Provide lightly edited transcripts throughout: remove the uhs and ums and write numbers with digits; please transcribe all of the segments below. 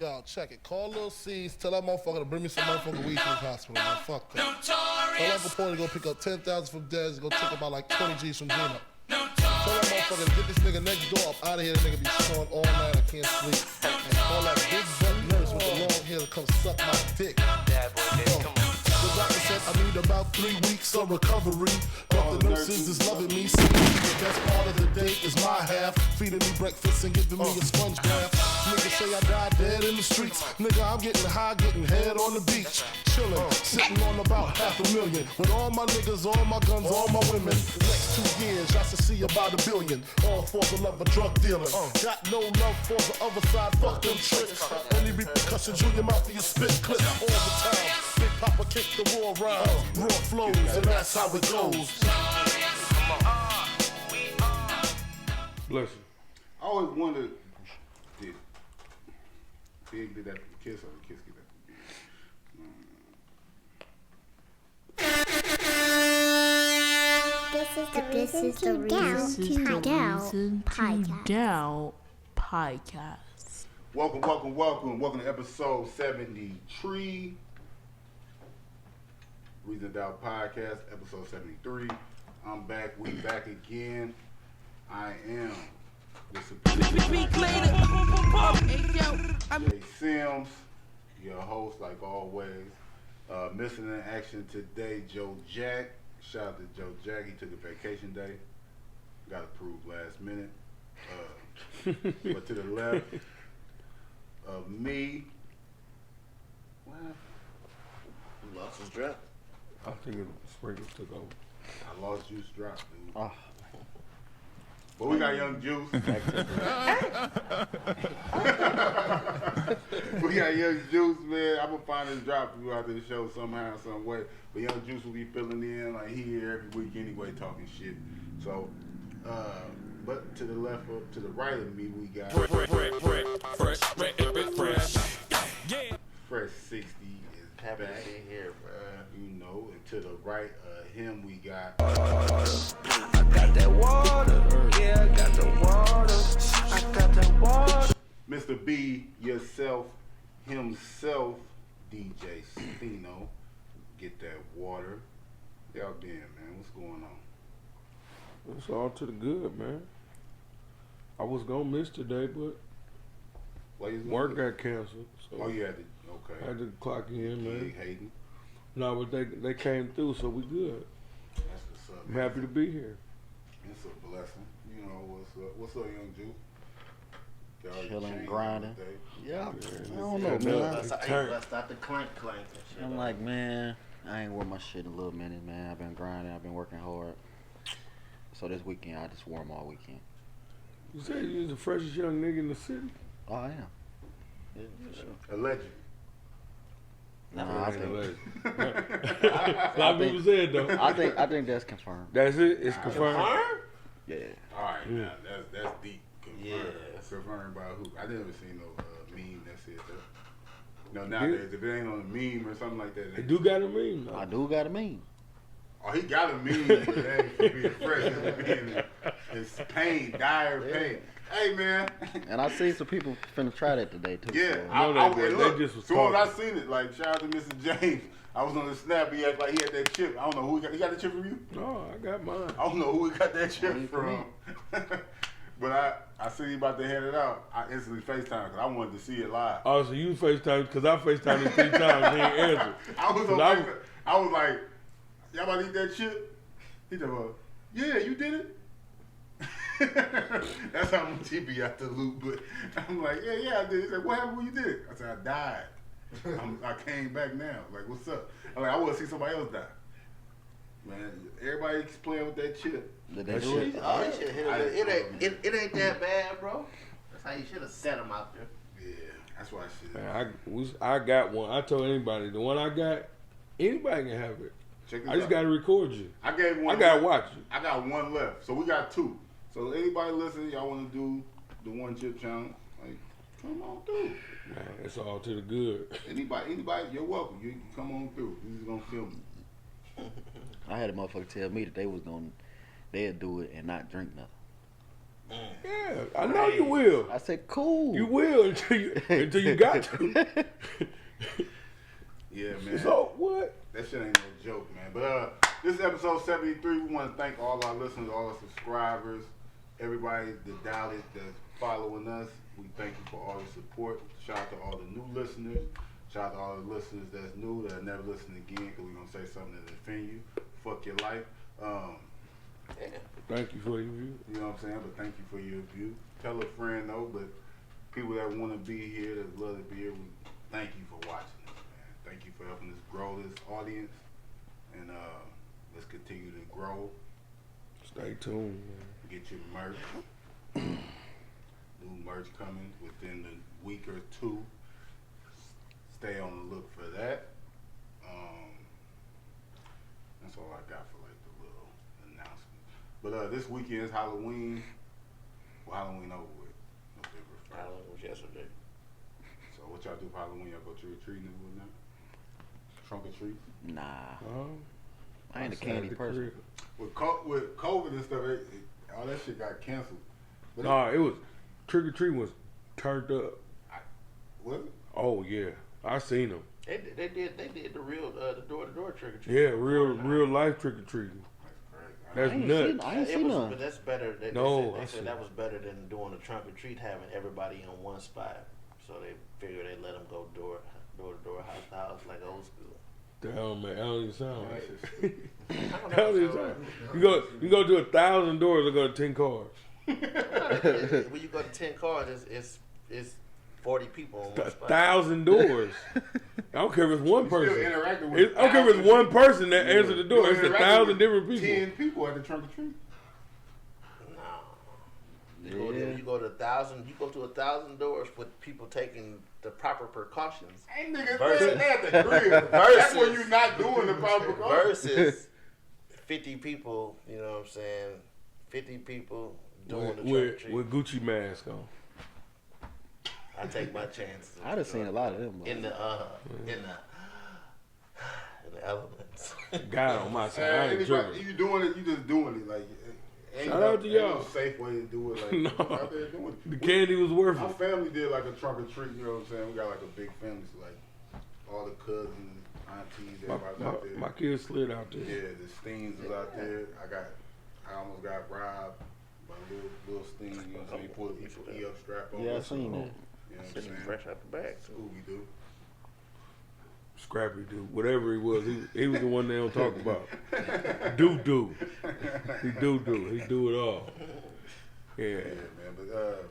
Yo, check it. Call Lil C's. Tell that motherfucker to bring me some motherfucking weed to the hospital, man. Fuck that. Tell Uncle Porter to go pick up 10,000 from Dez. Go take about like 20 G's from Gino. Tell that motherfucker to get this nigga next door up out of here. The nigga be snoring all night. I can't sleep. And call that big butt nurse with the long hair to come suck my dick. The doctor said I need about 3 weeks of recovery. But the nurses is loving me. See, the best part of the day is my half. Feeding me breakfast and giving me a sponge bath. Niggas say I died dead in the streets. Nigga, I'm getting high, getting head on the beach. Chillin', sitting on about $500,000. With all my niggas, all my guns, all my women. The next 2 years, I should see about $1 billion. All for the love of drug dealing. Got no love for the other side, fuck them tricks. Only repercussions, you your mouth for your spit clip all the time. Big Papa kick the raw rhymes, raw flows, and that's how it goes. Bless you. I always wondered, did Big get that from Kiss or did Kiss get that from Big? This is the Reason to Doubt podcast. Welcome to episode 73. Reason to Doubt podcast, episode 73. I'm back. We back again. I am the Jay Sims, your host like always. Missing in action today, Joe Jack. Shout out to Joe Jack. He took a vacation day. Got approved last minute. But to the left of me, what happened? He lost his draft. I think Sprinkles took over. I lost Juice Drop, dude. Oh. But we got Young Juice. We got Young Juice, man. I'm gonna find this drop throughout the show somehow, some way. But Young Juice will be filling in like he here every week anyway, talking shit. So, but to the left, to the right of me, we got Fresh 60 is Happy back. to be here, bro. You know, and to the right of him, we got. I got that water, yeah, I got the water, I got that water. Mr. B, yourself, himself, DJ Stino. Get that water. Y'all been, man? What's going on? It's all to the good, man. I was gonna miss today, but work got canceled. So Oh, you had to, okay. I had to clock in, man. You hating? No, but they came through, so we good. That's what's up. I'm happy to be here. It's a blessing. You know what's up. What's up, Young Juice? Y'all Chilling, changed grinding. today. Yeah, Man, I don't know, man. Bust out the clank and shit. I'm like, man, I ain't wore my shit in a little minute, man. I've been grinding, I've been working hard. So this weekend, I just wore them all weekend. You said you was the freshest young nigga in the city? Oh, I am. Yeah, for sure. Alleged. Nah, I think, A lot of people said though. I think that's confirmed. That's it? It's confirmed? Yeah. All right, now that's deep. Confirmed. Yeah. Confirmed by who? I never seen no meme that said that. No, nowadays, if it ain't on a meme or something like that. They do got a meme though. I do got a meme. Oh, he got a meme, but that ain't for being fresh. It's being it's pain, dire pain. Hey, man. And I seen some people finna try that today, too. Yeah, So. know that, but look, they just was as soon as I talking. seen it, like, shout out to Mr. James. I was on the snap, he act like he had that chip. I don't know who he got the chip from you? No, I got mine. I don't know who he got that chip Only for from. But I see he about to hand it out. I instantly FaceTime because I wanted to see it live. Oh, so you FaceTime, because I FaceTimed him 3 times, he ain't answered. I was on But FaceTime. I was like, y'all about to eat that chip? He said, well, yeah, you did it. That's how much he be out the loop. But I'm like, yeah, I did. He said, what happened when you did it? I said, I died. I came back now. Like, what's up? I'm like, I want to see somebody else die. Man, everybody's playing with that chip. Did they That do shit- it? Oh, that shit hit him. It ain't that bad, bro. That's how you should have set him out there. Yeah, that's why I should. Man, I got one. I told anybody, the one I got, anybody can have it. Check this I just out. got to record you. I gave one. I got to watch you. I got one left. So we got 2. So anybody listening, y'all want to do the one chip challenge? Like, come on through. Man, it's all to the good. Anybody, you're welcome. You can come on through. We just gonna film you. I had a motherfucker tell me that they'd do it and not drink nothing. Yeah, Yeah, I know you will. I said cool. You will until you got to. Yeah, man. So what? That shit ain't no joke, man. But this is episode 73. We want to thank all our listeners, all our subscribers, everybody that dialed it, that's following us. We thank you for all your support. Shout out to all the new listeners. Shout out to all the listeners that's new that never listen again, because we're going to say something that offend you. Fuck your life. Thank you for your view. You know what I'm saying? But thank you for your view. Tell a friend, though, but people that want to be here, that love to be here, we thank you for watching us, man. Thank you for helping us grow this audience. And let's continue to grow. Stay tuned, man. Get your merch. New merch coming within the week or two. Stay on the look for that. That's all I got for like the little announcement. But this weekend is Halloween. Well, Halloween over with. November 1st. Halloween was yesterday. So what y'all do for Halloween? Y'all go trick or treating and whatnot? Trunk or treat? Nah. I ain't a candy person. With COVID and stuff, all that shit got canceled. But Nah, it was trick or treat was turned up. Was it? Oh yeah, I seen them. They did the real the door to door trick or treat. Yeah, real life trick or treating. That's nuts. I ain't seen none. But that's better. They said that was better than doing the trunk or treat, having everybody in one spot. So they figured they let them go door to door, house to house, like old school. Damn, man, that don't even sound right. That That don't even sound right. You go to 1,000 doors or go to 10 cars. When you go to 10 cars, it's 40 people on one spot. 1,000 doors. I don't care if it's one person. Still interacting with I don't care if it's one person that answered the door. It's 1,000 different people. 10 people at the trunk or treat. You go to 1,000. You go to 1,000 doors with people taking the proper precautions. Ain't niggas saying that at the grill. That's when you're not doing the proper precautions. Versus 50 people. You know what I'm saying? 50 people doing the trunk or treat. With Gucci mask on. I take my chances. I'd have seen a lot of them. In the elements. God on my side. I ain't tripping. You doing it, you just doing it. Like, Shout out to y'all. Ain't no safe way to do it. Like, No. out there doing it. The candy was worth My it. family did like a trunk or treat, you know what I'm saying? We got like a big family, so like all the cousins, aunties, everybody's out there. My kids slid out there. Yeah, the Steens was out there. I almost got robbed by little Steen, you know what I'm saying? He pulled the E-up strap on. Yeah, I seen that. You know what I'm saying? Fresh out the bag. Scooby Doo. Scrappy dude, whatever he was the one they don't talk about. Do. He do. He do it all. Yeah. Yeah, man. But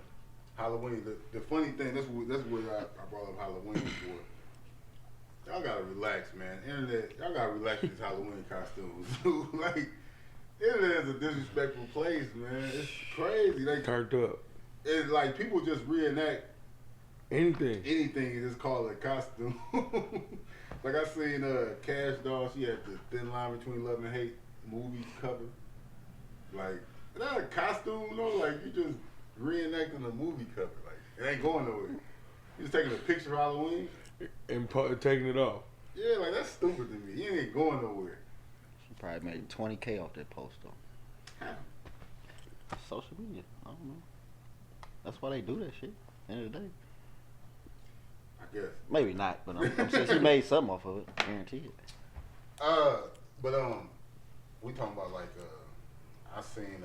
Halloween, the funny thing, that's what I brought up Halloween for. Y'all gotta relax, man. Internet, y'all gotta relax with these Halloween costumes. Like, internet is a disrespectful place, man. It's crazy. They Turned up. It's like people just reenact Anything. anything and just call it a costume. Like I seen Cash Doll, she had the Thin Line Between Love and Hate movie cover. Like, is that a costume though? Like, you just reenacting a movie cover. Like, it ain't going nowhere. You just taking a picture of Halloween? And taking it off. Yeah, like, that's stupid to me. You ain't going nowhere. She probably made $20K off that post though. How? Social media. I don't know. That's why they do that shit. End of the day. I guess. Maybe not, but I'm saying she made something off of it. Guarantee it. But we talking about like I seen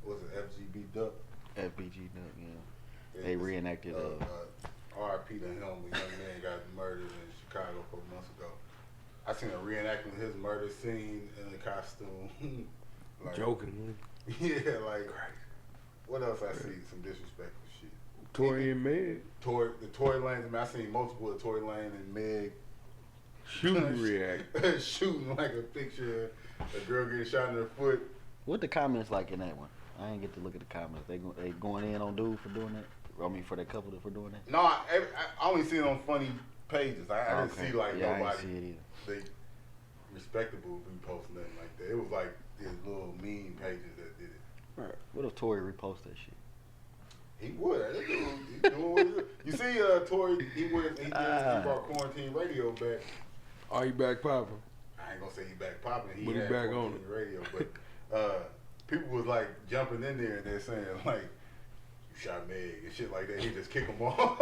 was it FGB Duck? FBG Duck, yeah. They reenacted R.I.P. to him, a young man got murdered in Chicago a couple months ago. I seen a reenactment of his murder scene in a costume. Like, Joking. Yeah, like what else I see? Some disrespectful shit. Tory and Meg. The Tory Lanez, I mean, I seen multiple of Tory Lanez and Meg Shooting react. shooting like a picture of a girl getting shot in her foot. What the comments like in that one? I ain't get to look at the comments. They going in on dude for doing that? I mean, for that couple for doing that? No, I only seen it on funny pages. I didn't see like yeah, nobody. I didn't see it either. They respectable repost nothing like that. It was like these little meme pages that did it. Right. What if Tory repost that shit? He would. He doing what he do. You see, Tory, he brought quarantine radio back. Are you back popping? I ain't gonna say he back popping. But he had back on quarantine radio, but people was like jumping in there and they're saying like, "You shot Meg" and shit like that. He just kick them off.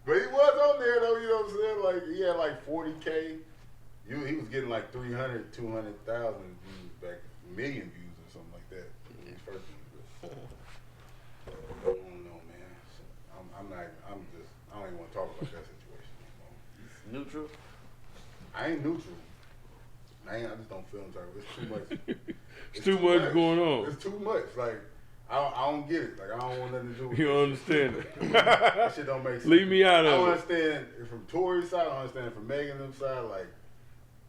But he was on there though. You know what I'm saying? Like he had like 40K. He was getting like 300, 200,000 views back, million views or something like that. His first one. I don't know, man. I don't even want to talk about that situation anymore. Neutral? I ain't neutral. I just don't feel entitled. It's too much. It's too much going on. It's too much. Like, I don't get it. Like, I don't want nothing to do with it. You don't understand it. That shit don't make sense. Leave me out I of don't it. understand it from Tory's side. I don't understand it from Megan and them side. Like,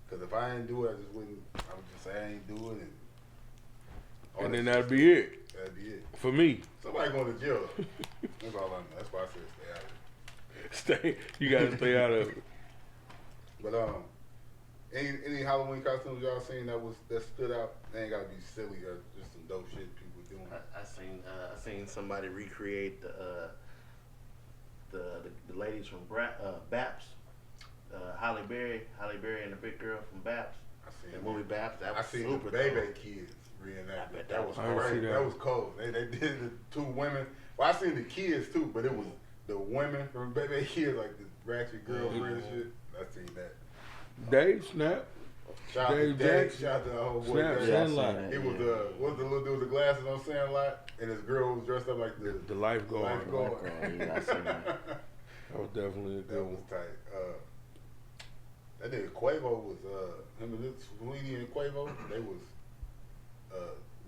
because if I ain't do it, I just wouldn't. I would just say I ain't do it. And then that'd be it. That'd be it. For me. Somebody going to jail. That's all I know. That's why I said stay out of it. You gotta stay out of it. But any Halloween costumes y'all seen that stood out? They ain't gotta be silly or just some dope shit people doing. I seen somebody recreate the ladies from Baps, Halle Berry and the big girl from Baps. I seen The movie Baps. That was I seen super the Baby dope. Kids reenact. I bet That was I didn't see crazy. that. That was cold. They did the two women. Well, I seen the kids too, but it was the women from Baby Kids, like the ratchet girlfriend and shit. I seen that. Dave Snap. Shout out to Dave Dave. Jackson. Shout out to the whole boy. Snap Dave. Sandlot. It was what was the little dude with the glasses on Sandlot, and his girl was dressed up like the The lifeguard. lifeguard. Yeah, I seen that. That was definitely a That good was one. tight. That nigga Quavo was him and Sweetie and Quavo. They was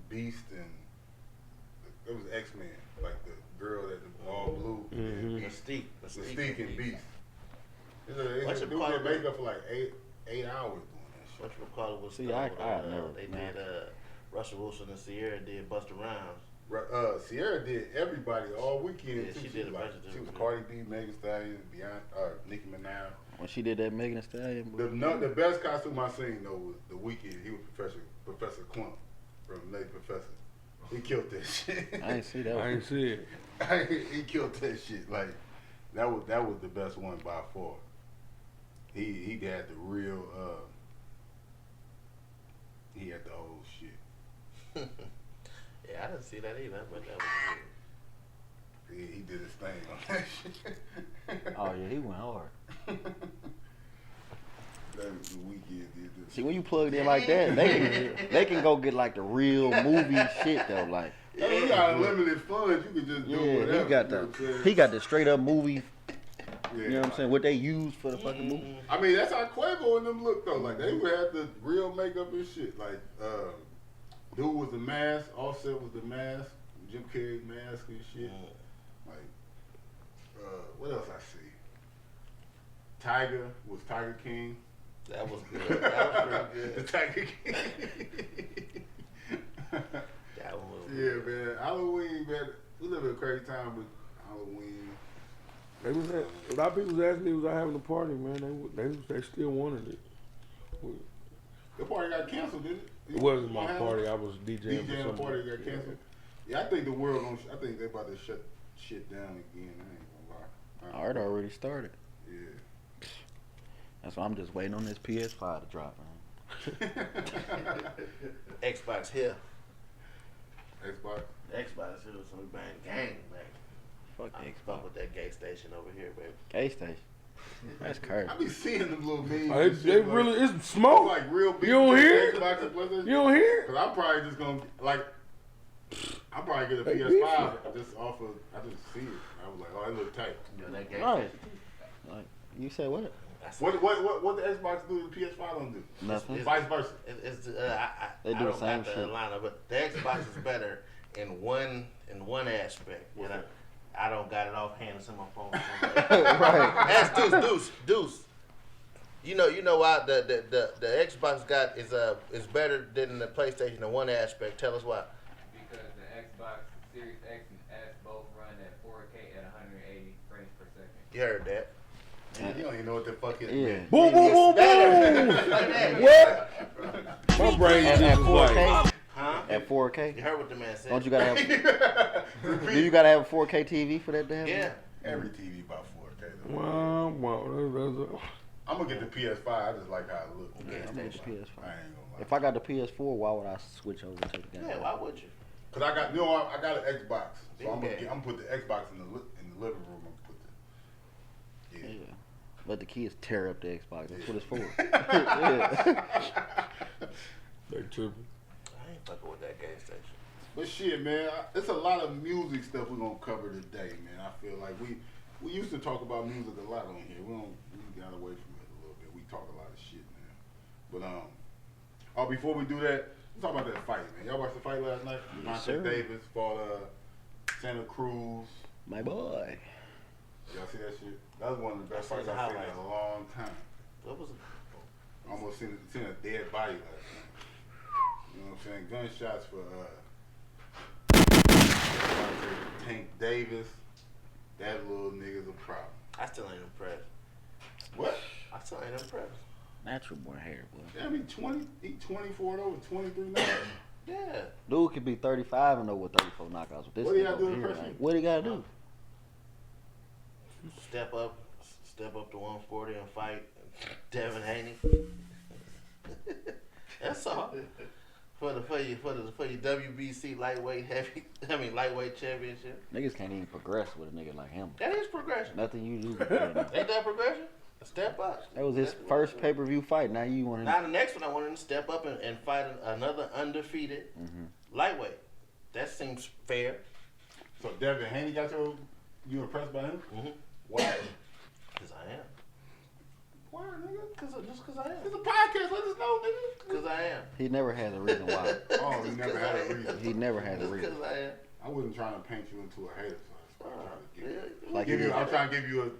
Beast and it was X-Men, like the girl that the all blue. Mhm. Mystique and Beast. They was Whatchamacallit? in makeup for like 8 hours doing that shit. Whatchamacallit was See, I never- they man. did Russell Wilson and Sierra did Busta Rhymes. Sierra did everybody all weekend. Yeah, too. she did a bunch of She was them. Cardi B, Megan Thee Stallion, Beyonce, Nicki Minaj. When she did that Megan Thee Stallion, The best costume I seen though was the weekend. He was Professor Clump from Late Professor. He killed that shit. I ain't see that I one. ain't see it. He killed that shit. Like that was the best one by far. He had the real. He had the old shit. Yeah, I didn't see that either, but that was good. He did his thing on that shit. Oh yeah, he went hard. That was the weekend did this. See, when you plugged in like that, they can go get like the real movie shit though. Like, Yeah, you got unlimited funds. You can just do yeah, whatever. he got the straight up movie. Yeah, You know what I'm saying? What they use for the fucking movie. I mean, that's how Quavo and them look though. Like they would have the real makeup and shit. Like dude was the mask, Offset was the mask, Jim Carrey mask and shit. Like what else I see? Tiger was Tiger King. That was good. That was pretty The good. Tiger King. That one was Yeah, man. Halloween, man. We live in a crazy time with Halloween. A lot of people was asking me, was I having a party, man? They still wanted it. The party got canceled, didn't it? It wasn't my party. I was DJing for DJing the somebody. party got canceled. Yeah, I think the world I think they about to shut shit down again. I ain't gonna lie. Art already started. Yeah. That's why I'm just waiting on this PS5 to drop, man. Xbox here. Xbox. Xbox here, so we bang gang, man. Fuck I the fuck Xbox. with that gay station over here, baby. K-Station. That's crazy. I be seeing them little memes. They and shit, really, like, it's smoke. like real big. You don't hear it? Xbox and PlayStation. You don't hear it? Cause I'm probably just gonna I'll probably get a They PS5 just off of. I just see it. I was like, oh, that look tight. You know, that gay Right. station. Like, you said what? That's What the Xbox do the PS5 don't do? Nothing. Vice versa. It's They I do the don't same got the shit. lineup, but the Xbox is better in one aspect. What's And that? I don't got it offhand. It's in my phone. Right. Ask Deuce. You know why the Xbox is better than the PlayStation in one aspect. Tell us why. Because the Xbox Series X and S both run at 4K at 180 frames per second. You heard that? Man, you don't even know what the fuck it Yeah. is. Boom, boom, boom, boom. What? My brain At just was 4K? like, Huh? At You 4K? heard what the man said? Don't you gotta have? Do you gotta have a 4K TV for that to happen? Yeah. Every TV about 4K though. wow. I'm gonna get the PS5. I just like how it looks. Yeah, I'm gonna get the PS5. I ain't gonna lie. If I got the PS4, why would I switch over to the game? Yeah, why would you? Cause I got I got an Xbox, so I'm gonna put the Xbox in the living room. I'm gonna put the yeah. Let the kids tear up the Xbox. That's what it's for. They tripping. I ain't fucking with that gas station. But shit, man, it's a lot of music stuff we're gonna cover today, man. I feel like we used to talk about music a lot on here. We got away from it a little bit. We talk a lot of shit now. But before we do that, let's talk about that fight, man. Y'all watched the fight last night? Yes, Devontae Davis fought Santa Cruz. My boy. Y'all see that shit? That was one of the best fights I've seen in a long time. What was it? Almost seen a dead body last night. You know what I'm saying? Gunshots for Tank Davis. That little nigga's a problem. I still ain't impressed. What? I still ain't impressed. Natural born hair, boy. Damn, he 24 over 23 now. Yeah. Dude could be 35 and over 34 knockouts with this. What do you nigga gotta do over in here, person? like, what do you gotta do? Step up to 140 and fight Devin Haney. That's all. For your WBC lightweight championship. Niggas can't even progress with a nigga like him. That is progression. Nothing you do. Ain't that progression? A step up. That was his first pay-per-view fight. Now you want to. Now the next one, I want him to step up and fight another undefeated lightweight. That seems fair. So Devin Haney got you impressed by him? Mm-hmm. Why? Because I am. Why, nigga? Just because I am. It's a podcast. Let us know, nigga. Because I am. He never has a reason why. Oh, he never had a reason. He never has a reason. Because I am. I wasn't trying to paint you into a hater, so Like I'm trying to give you a.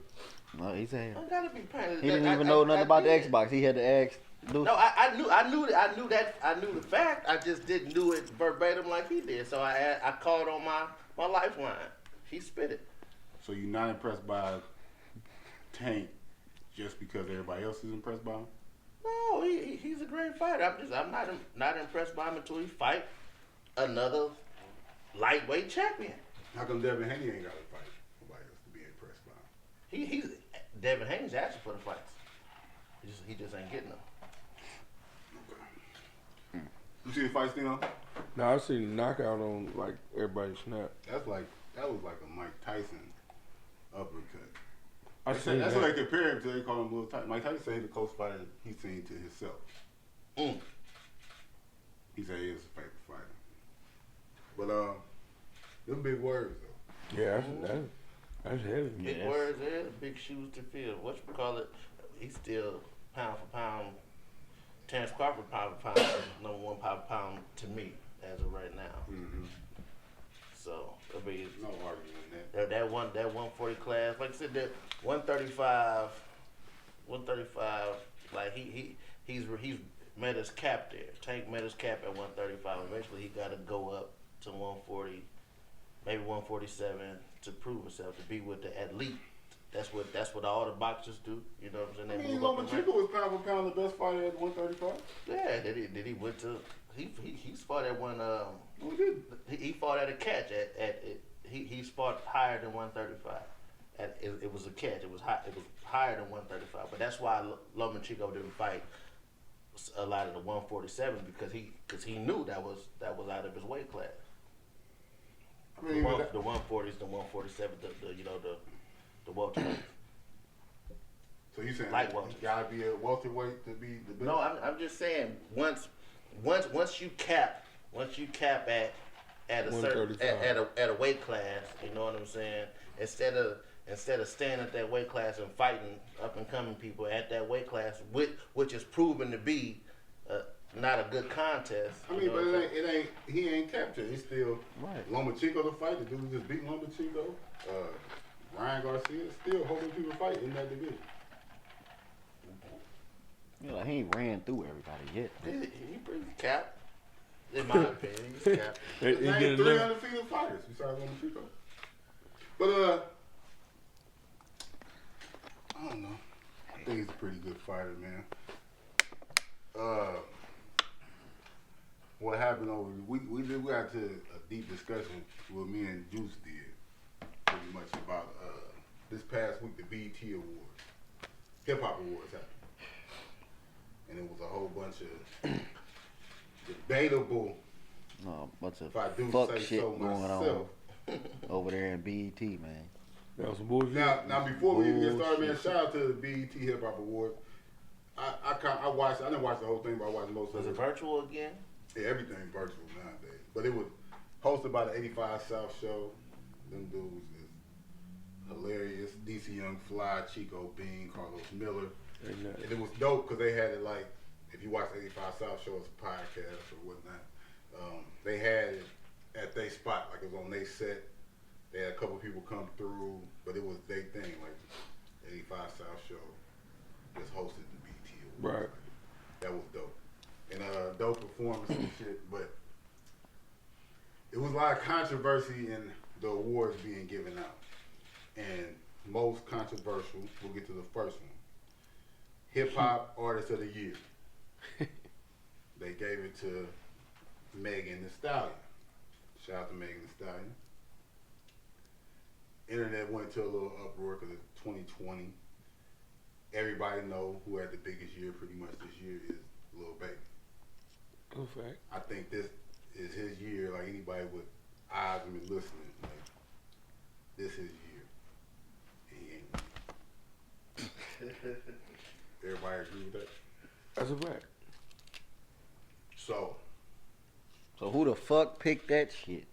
No, he said I gotta be painted. he didn't even know nothing about the Xbox. He had to ask. No, I knew the fact. I just didn't do it verbatim like he did. So I called on my lifeline. He spit it. So you're not impressed by Tank just because everybody else is impressed by him? No, he's a great fighter. I'm not impressed by him until he fight another lightweight champion. How come Devin Haney ain't got to fight nobody else to be impressed by him? Devin Haney's asking for the fights. He just ain't getting them. Okay. You see the fight still? No, I seen the knockout on like everybody snap. That was like a Mike Tyson uppercut. That's what they compare him to. They call him Little Tyson. Mike Tyson said he's the closest fighter he's seen to himself. He said he is a favorite fighter. But them big words though. Yeah, that's heavy. Big words there, big shoes to fill. Whatchamacallit, he's still pound for pound. Terrence Crawford pound for pound, number one pound for pound to me as of right now. Mm-hmm. So I mean, No argument in that. that 140 class, like I said, that 135, like he's met his cap there. Tank met his cap at 135. Eventually he got to go up to 140, maybe 147 to prove himself, to be with the elite. That's what all the boxers do. You know what I'm saying? I mean, Lomachenko was pound for pound the best fighter at 135. Yeah, did he went to he fought at one he fought at a catch at he fought higher than 135. It was a catch. It was higher than 135. But that's why Lomachenko didn't fight a lot of the 147 because he knew that was out of his weight class. I mean, the 140s, the 147, the welterweight. So you saying Light you welterweight. gotta be a welterweight to be the best? No, I'm just saying once you cap at a certain at a weight class, you know what I'm saying? Instead of staying at that weight class and fighting up and coming people at that weight class, which is proven to be not a good contest. I mean, but he ain't captured. He's still Lomachenko to fight. The dude who just beat Lomachenko, Ryan Garcia, still holding people fight in that division. You know, like he ain't ran through everybody yet. He pretty capped, in my opinion. He's capped. There's 3 undefeated fighters besides Lomachenko. But I don't know. I think he's a pretty good fighter, man. What happened over? We got to a deep discussion what me and Juice did, pretty much about this past week the BET Awards, Hip Hop Awards happened. and it was a whole bunch of debatable. No, bunch of If I do fuck say shit so going myself. on over there in BET, man. That was some bullshit. Now before we even get started, man, Bullshit. shout out to the BET Hip Hop Awards. I didn't watch the whole thing, but I watched most Was of it virtual again? Yeah, everything's virtual nowadays. But it was hosted by the 85 South Show. Them dudes is hilarious. DC Young Fly, Chico Bean, Carlos Miller. And it was dope because they had it like, if you watch the 85 South Show, it's a podcast or whatnot. They had it at their spot, like it was on their set. They had a couple people come through, but it was their thing, like 85 South Show just hosted the BET Awards. Right. That was dope. And dope performance and shit, but it was a lot of controversy in the awards being given out. And most controversial, we'll get to the first one. Hip Hop Artist of the Year. They gave it to Megan Thee Stallion. Shout out to Megan Thee Stallion. Internet went into a little uproar because it's 2020. Everybody know who had the biggest year pretty much this year is Lil Baby. Good fact. I think this is his year, like anybody with eyes and been listening, like this is his year. And he ain't win. Everybody agree with that? That's a fact. So who the fuck picked that shit?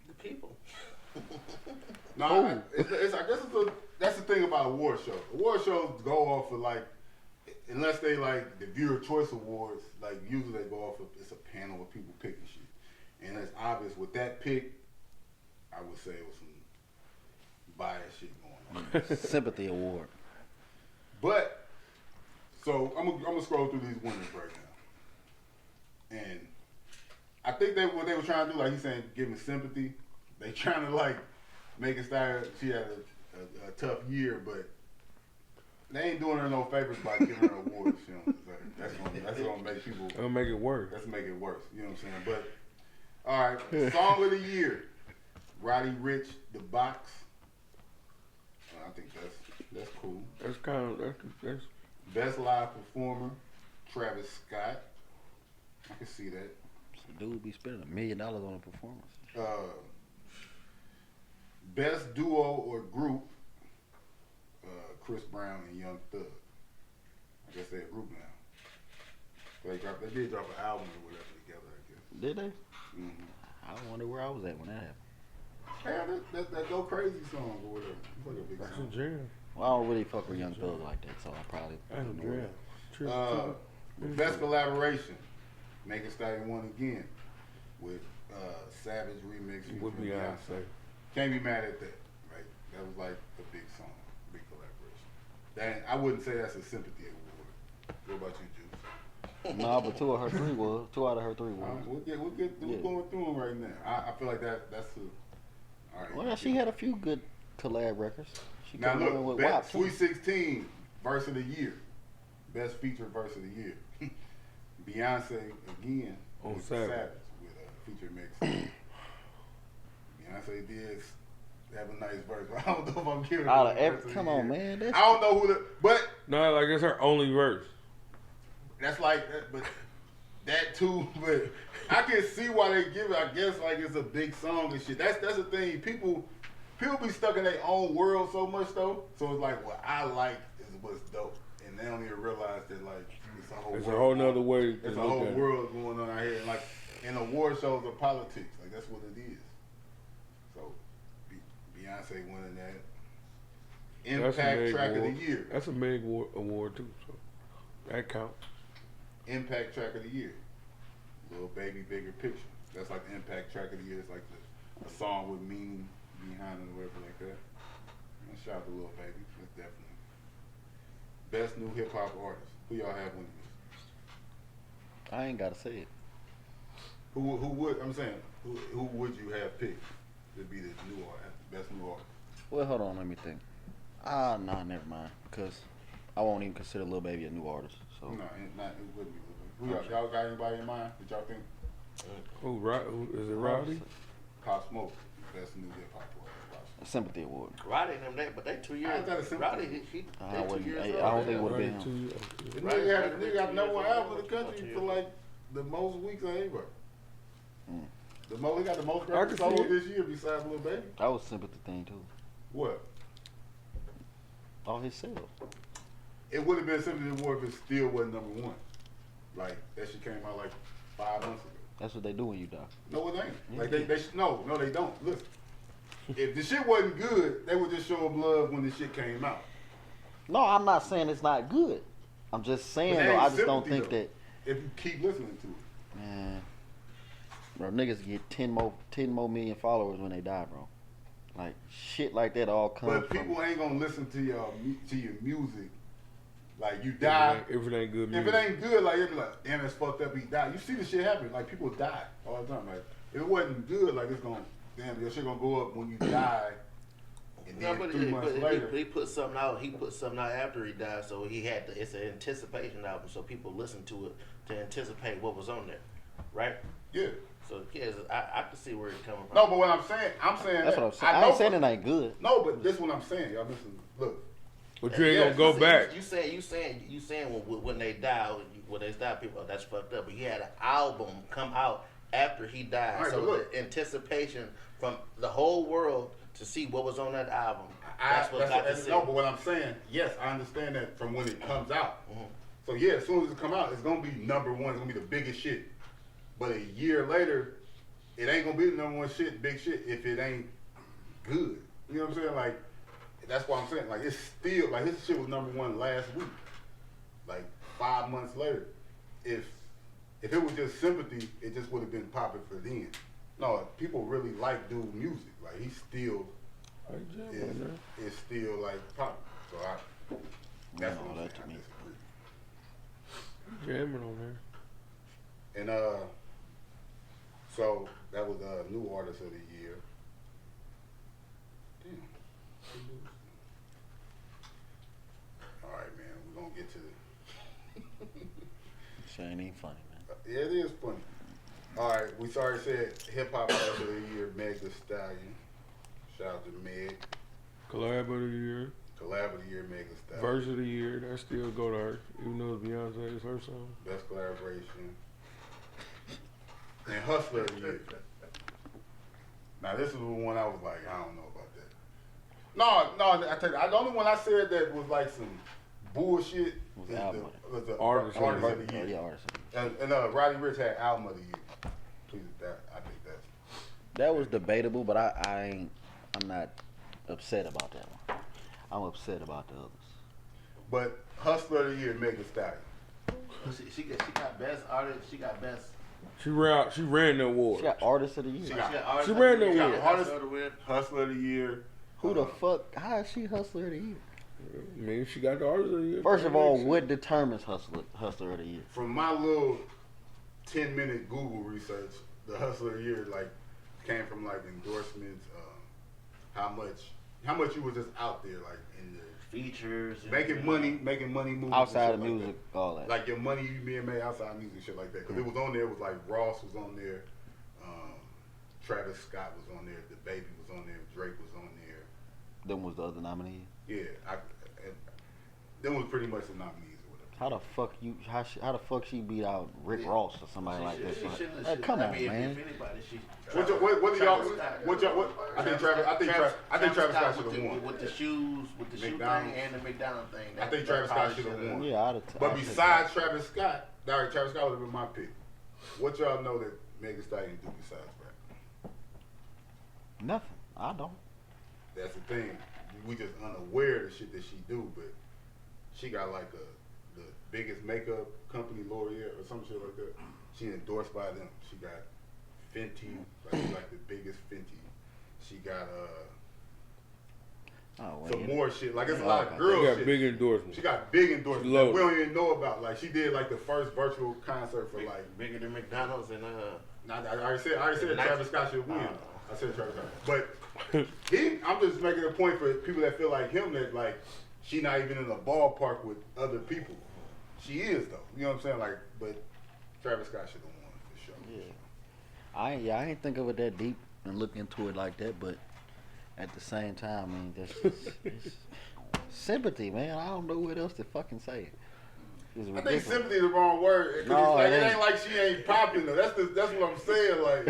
The people. no, that's the thing about award shows. Award shows go off of like, unless they like the Viewer Choice Awards, like usually they go off of it's a panel of people picking shit, and it's obvious with that pick. I would say it was some bias shit going on. Sympathy award. But so I'm gonna scroll through these winners right now, and I think what they were trying to do, like he's saying, giving sympathy. They trying to like make it start. She had a tough year, but they ain't doing her no favors by giving her awards. You know, that's gonna make people. It'll make it worse. That's make it worse. You know what I'm saying? But all right, song of the year, Roddy Ricch, The Box. I think that's cool. That's kind of that's. Best live performer, Travis Scott. I can see that. Some dude be spending $1 million on a performance. Best duo or group, Chris Brown and Young Thug. I guess they're a group now. They did drop an album or whatever together, I guess. Did they? Mm-hmm. I wonder where I was at when that happened. Hey, that Go Crazy song or whatever. It's like a big That's song. a jam. Well, I don't really fuck with Young Thug like that, so I probably That's a know jam. that. Best collaboration, Megan Thee Stallion won again with Savage remix With featuring Beyonce. Can't be mad at that, right? That was like a big song, big collaboration. I wouldn't say that's a sympathy award. What about you, Juice? Nah, but 2 out of her 3 was. We're going through them right now. I feel like that's a. All right. Well, she had a few good collab records. She Now came in look, with WAP, Best too. Sweet 16 verse of the year, best feature verse of the year. Beyonce again On with Savage. with a feature mix. Beyonce did have a nice verse, but I don't know if I'm giving Out her of the every, verse of come the on, year. man. That's, I don't know who but No, like it's her only verse. that's like that, but that too. But I can see why they give it. I guess like it's a big song and shit. That's the thing. People be stuck in their own world so much though. So it's like what I like is what's dope, and they don't even realize that like it's a whole. It's a world whole going- nother way to It's a look whole at it. world going on out here, and like in award shows of politics. Like that's what it is. So Beyonce winning that. That's a Impact big Track of award. the Year. That's a big award too, so that counts. Impact Track of the Year. Lil Baby, Bigger Picture. That's like the Impact Track of the Year. It's like a song with meaning behind it or whatever like that. And shout out to Lil Baby. That's definitely. Best new hip hop artist. Who y'all have winning this? I ain't got to say it. Who would, I'm saying, who would you have picked to be the new artist, best new artist? Well, hold on. Let me think. Nah, never mind. Because I won't even consider Lil Baby a new artist. So No, it wouldn't be Lil Baby. Y'all got anybody in mind that y'all think? Who is it, Rowdy? Pop Smoke, best new hip hop artist. Pop Sympathy Award. Roddy and them that, but they 2 years. I got a sympathy. Roddy, he I they 2 wouldn't. years. I old. don't think it would have been Right, him. The Right, nigga got right, number one right, album in the right, country right, for right. like the most weeks of anybody. Mm. He got the most I records can see sold it. this year besides Lil Baby. That was a sympathy thing too. What? All his sales. It would have been something that if it still wasn't number one. Like that shit came out like 5 months ago. That's what they do when you die. No, it ain't. Yeah. Like no, they don't. Listen, if the shit wasn't good, they would just show up love when the shit came out. No, I'm not saying it's not good. I'm just saying But that though. ain't I just don't sympathy, think though. If you keep listening to it. that. Man, bro, niggas get 10 more million followers when they die, bro. Like shit like that all comes. But people from, ain't gonna listen to your music. Like you die. If it ain't good If music. it ain't good, like it'd be like, damn, it's fucked up. He died. You see the shit happen. Like people die all the time. Like if it wasn't good, like it's gonna, damn, your shit gonna go up when you die. And No, then but 3 months later, he put something out. He put something out after he died, so he had to. It's an anticipation album, so people listen to it to anticipate what was on there, right? yeah. So yes, I can see where it's coming from. No, but what I'm saying that's what I'm saying. I ain't saying it ain't good. No, but this is what I'm saying. Y'all listen. Look, But you ain't gonna go back. You saying when they die, when they die, people that's fucked up. But he had an album come out after he died, All right, so but look. the anticipation from the whole world to see what was on that album. That's what got to see. No, but what I'm saying, yes, I understand that from when it comes out. Mhm. So yeah, as soon as it come out, it's gonna be number one. It's gonna be the biggest shit. But a year later, it ain't gonna be the number one shit, big shit, if it ain't good. You know what I'm saying? Like, that's why I'm saying, like, it's still, like, his shit was number one last week. Like, 5 months later. If it was just sympathy, it just would have been popping for then. No, people really like dude music. Like, he still is still, like, popping. So that's No, what I'm that saying. to I me. disagree. Jamming on there. And so that was new artist of the year. Damn. All right, man. We're gonna get to the. Shit ain't even funny, man. Yeah, it is funny. All right, we already said hip hop artist of the year, Meg Thee Stallion. Shout out to Meg. Collab of the year. Collab of the year, Meg Thee Stallion. Verse of the year. That still go to her. Even though it's Beyonce, it's her song. Best collaboration. And Hustler of the year. Now this is the one I was like, I don't know about that. No, I tell you, the only one I said that was like some bullshit Was is album. was the Artist artist of of the Oh, year. yeah, artist. And Roddy Ricch had album of the year. Please, I think that's. That was debatable, but I'm not upset about that one. I'm upset about the others. But Hustler of the year, Meg Thee Stallion. She got best artist. She got best. She ran the award. She got artist of the year. She got artist she of ran the the year, award. Artist- of the year. Hustler of the year. Who the fuck? How is she hustler of the year? I mean, she got the artist of the year. First of all, what determines hustler of the year? From my little 10-minute Google research, the Hustler of the year like came from like endorsements, how much you was just out there like in the Features. and- making money movies Outside and of shit music, like all that. that. Like your money you being made outside of music, shit like that. Because it was on there. It was like Ross was on there, Travis Scott was on there, The Baby was on there, Drake was on there. Them was the other nominees. Yeah, them was pretty much the nominees or whatever. How the fuck she beat out Rick Ross or somebody like that? She shouldn't- Hey, come I on, mean, man. If anybody, she. What I think Travis Scott should have won. With the shoes, with the shoe thing McDonald's. and the McDonald's thing. I think Travis Scott should have won. Yeah, But besides Travis Scott, Travis Scott would have been my pick. What y'all know that Meg Thee Stallion do besides rap? nothing. I don't. That's the thing. We just unaware of the shit that she do, but she got like the biggest makeup company, L'Oreal or some shit like that. She endorsed by them. She got Fenty, like the biggest Fenty. She got some more shit. Like it's a lot of girl She got shit. big endorsements. She got big endorsements She low. that we don't even know about. Like she did like the first virtual concert for like. bigger than McDonald's and I already said Travis Scott should win. I said Travis Scott, but I'm just making a point for people that feel like him that like she not even in the ballpark with other people. She is though. You know what I'm saying? Like, but Travis Scott should have won for sure. Yeah. I ain't think of it that deep and look into it like that, but at the same time, I mean, that's just, it's sympathy, man. I don't know what else to fucking say. I think sympathy is the wrong word. No, it ain't like she ain't popular. That's what I'm saying. Like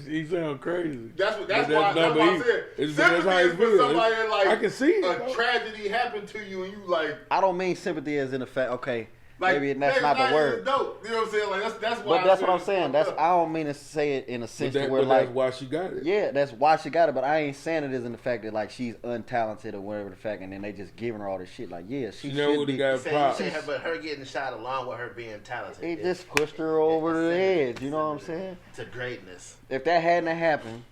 he sound crazy. That's why I'm saying. Sympathy is for somebody that, like, I can see a tragedy happened to you and you like. I don't mean sympathy as in the fact. Okay. Like, maybe that's not the word. Dope. You know what I'm saying? Like that's why. But that's what I'm saying. That's I don't mean to say it in a sense where like that's why she got it. Yeah, that's why she got it. But I ain't saying it as in the fact that like she's untalented or whatever the fact, and then they just giving her all this shit. Like yeah, she should be. But her getting shot along with her being talented, it just pushed her over the edge. You know what I'm saying? To greatness. If that hadn't happened,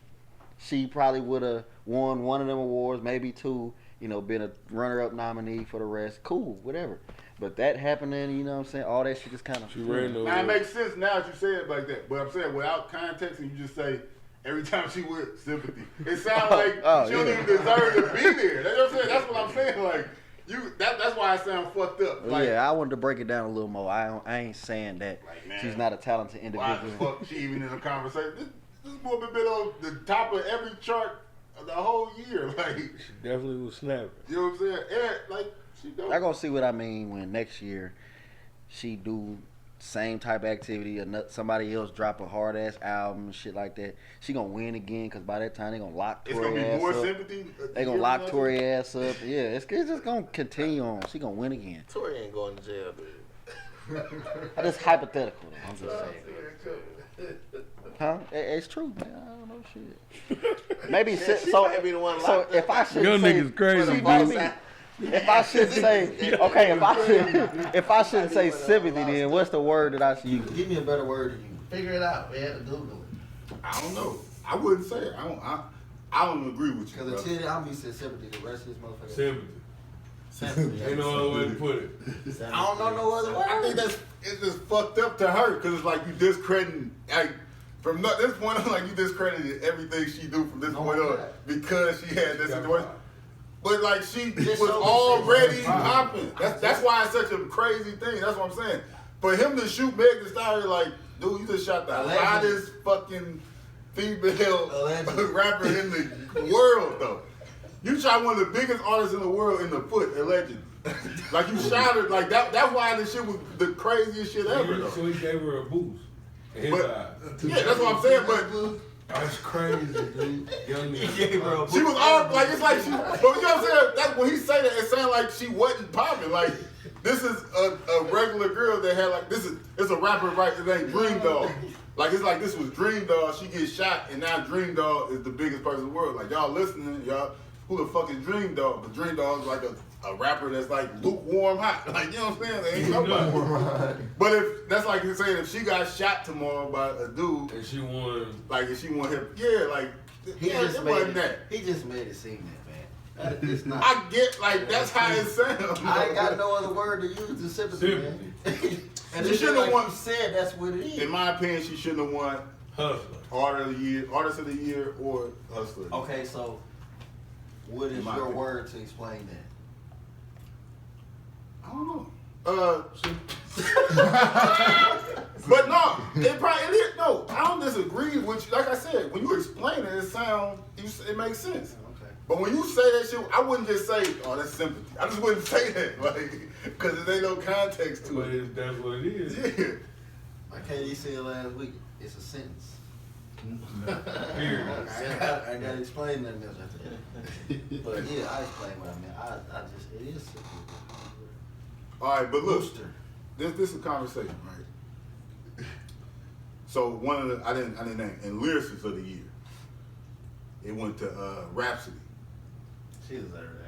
she probably would have won one of them awards, maybe two. You know, been a runner-up nominee for the rest. Cool, whatever. But that happening, you know what I'm saying? All that shit just kind of... Now, it makes sense now that you say it like that. But I'm saying without context and you just say, every time she with sympathy. It sounds like she don't even deserve to be there. That's what I'm saying. That's what I'm saying. Like, that's why I sound fucked up. Like, yeah, I wanted to break it down a little more. I ain't saying that she's not a talented individual. Why the fuck she even in a conversation? This woman been on the top of every chart the whole year. Like, she definitely was snapping. You know what I'm saying? And, like, I gonna see what I mean when next year she do same type of activity or somebody else drop a hard ass album and shit like that. She gonna win again because by that time they gonna lock Tory ass up. Sympathy. They gonna lock Tory ass up. Yeah, it's just gonna continue on. She gonna win again. Tory ain't going to jail, dude. That's hypothetical. Though. I'm just saying. Huh? It's true, man. I don't know shit. Maybe so if I should young say, niggas crazy, dude. If I should say, okay, if I shouldn't say sympathy, then what's the word that I should use? Give me a better word than you. Figure it out, man. Google it. I don't know. I wouldn't say it. I don't agree with you. Because until I'm used to sympathy, the rest of this motherfucker. Sympathy. Ain't no other way to put it. I don't know no other word. I think it's just fucked up to her because it's like you discrediting like. From this point on, like you discredited everything she do from this point on because she had this situation. But like she was already popping. That's why it's such a crazy thing. That's what I'm saying. For him to shoot Meg Thee Stallion, like, dude, you just shot the hottest fucking female rapper in the world, though. You shot one of the biggest artists in the world in the foot, allegedly. Like you shot her, like that's why this shit was the craziest shit ever. Though. So he gave her a boost. Yeah, that's what I'm saying. But that's crazy, dude. Young she was all like it's like she. But you know what I'm saying? That's when he say that, it sounded like she wasn't popping. Like this is a regular girl that had like it's a rapper right? It ain't Dream Dog. Like it's like this was Dream Dog. She gets shot, and now Dream Dog is the biggest person in the world. Like y'all listening, y'all. Who the fuck is Dream Dog? But Dream Dog is like a rapper that's like lukewarm hot. Like, you know what I'm saying? There ain't nobody. But if that's like you're saying, if she got shot tomorrow by a dude. And she won. Like, if she won him. Yeah, like, it wasn't that. He just made it seem that, man. It's not. I get, like, that's how it sounds. I ain't got no other word to use than sympathy, man. And she shouldn't have won. You said that's what it is. In my opinion, she shouldn't have won Hustler. Artist of the Year, or Hustler. Okay, so. What is your word to explain that? I don't know. But no, it is. No, I don't disagree with you. Like I said, when you explain it, it makes sense. Okay. But when you say that shit, I wouldn't just say, "Oh, that's sympathy." I just wouldn't say that, like, because there ain't no context to it. That's what it is. Yeah. I can't you say it last week. It's a sentence. Period. I gotta explain that else after that. But yeah, I explain what I meant. I just it is simple. All right, but look, Booster. this is a conversation, right? So one of the I didn't name in lyricists of the year. It went to Rhapsody. She deserved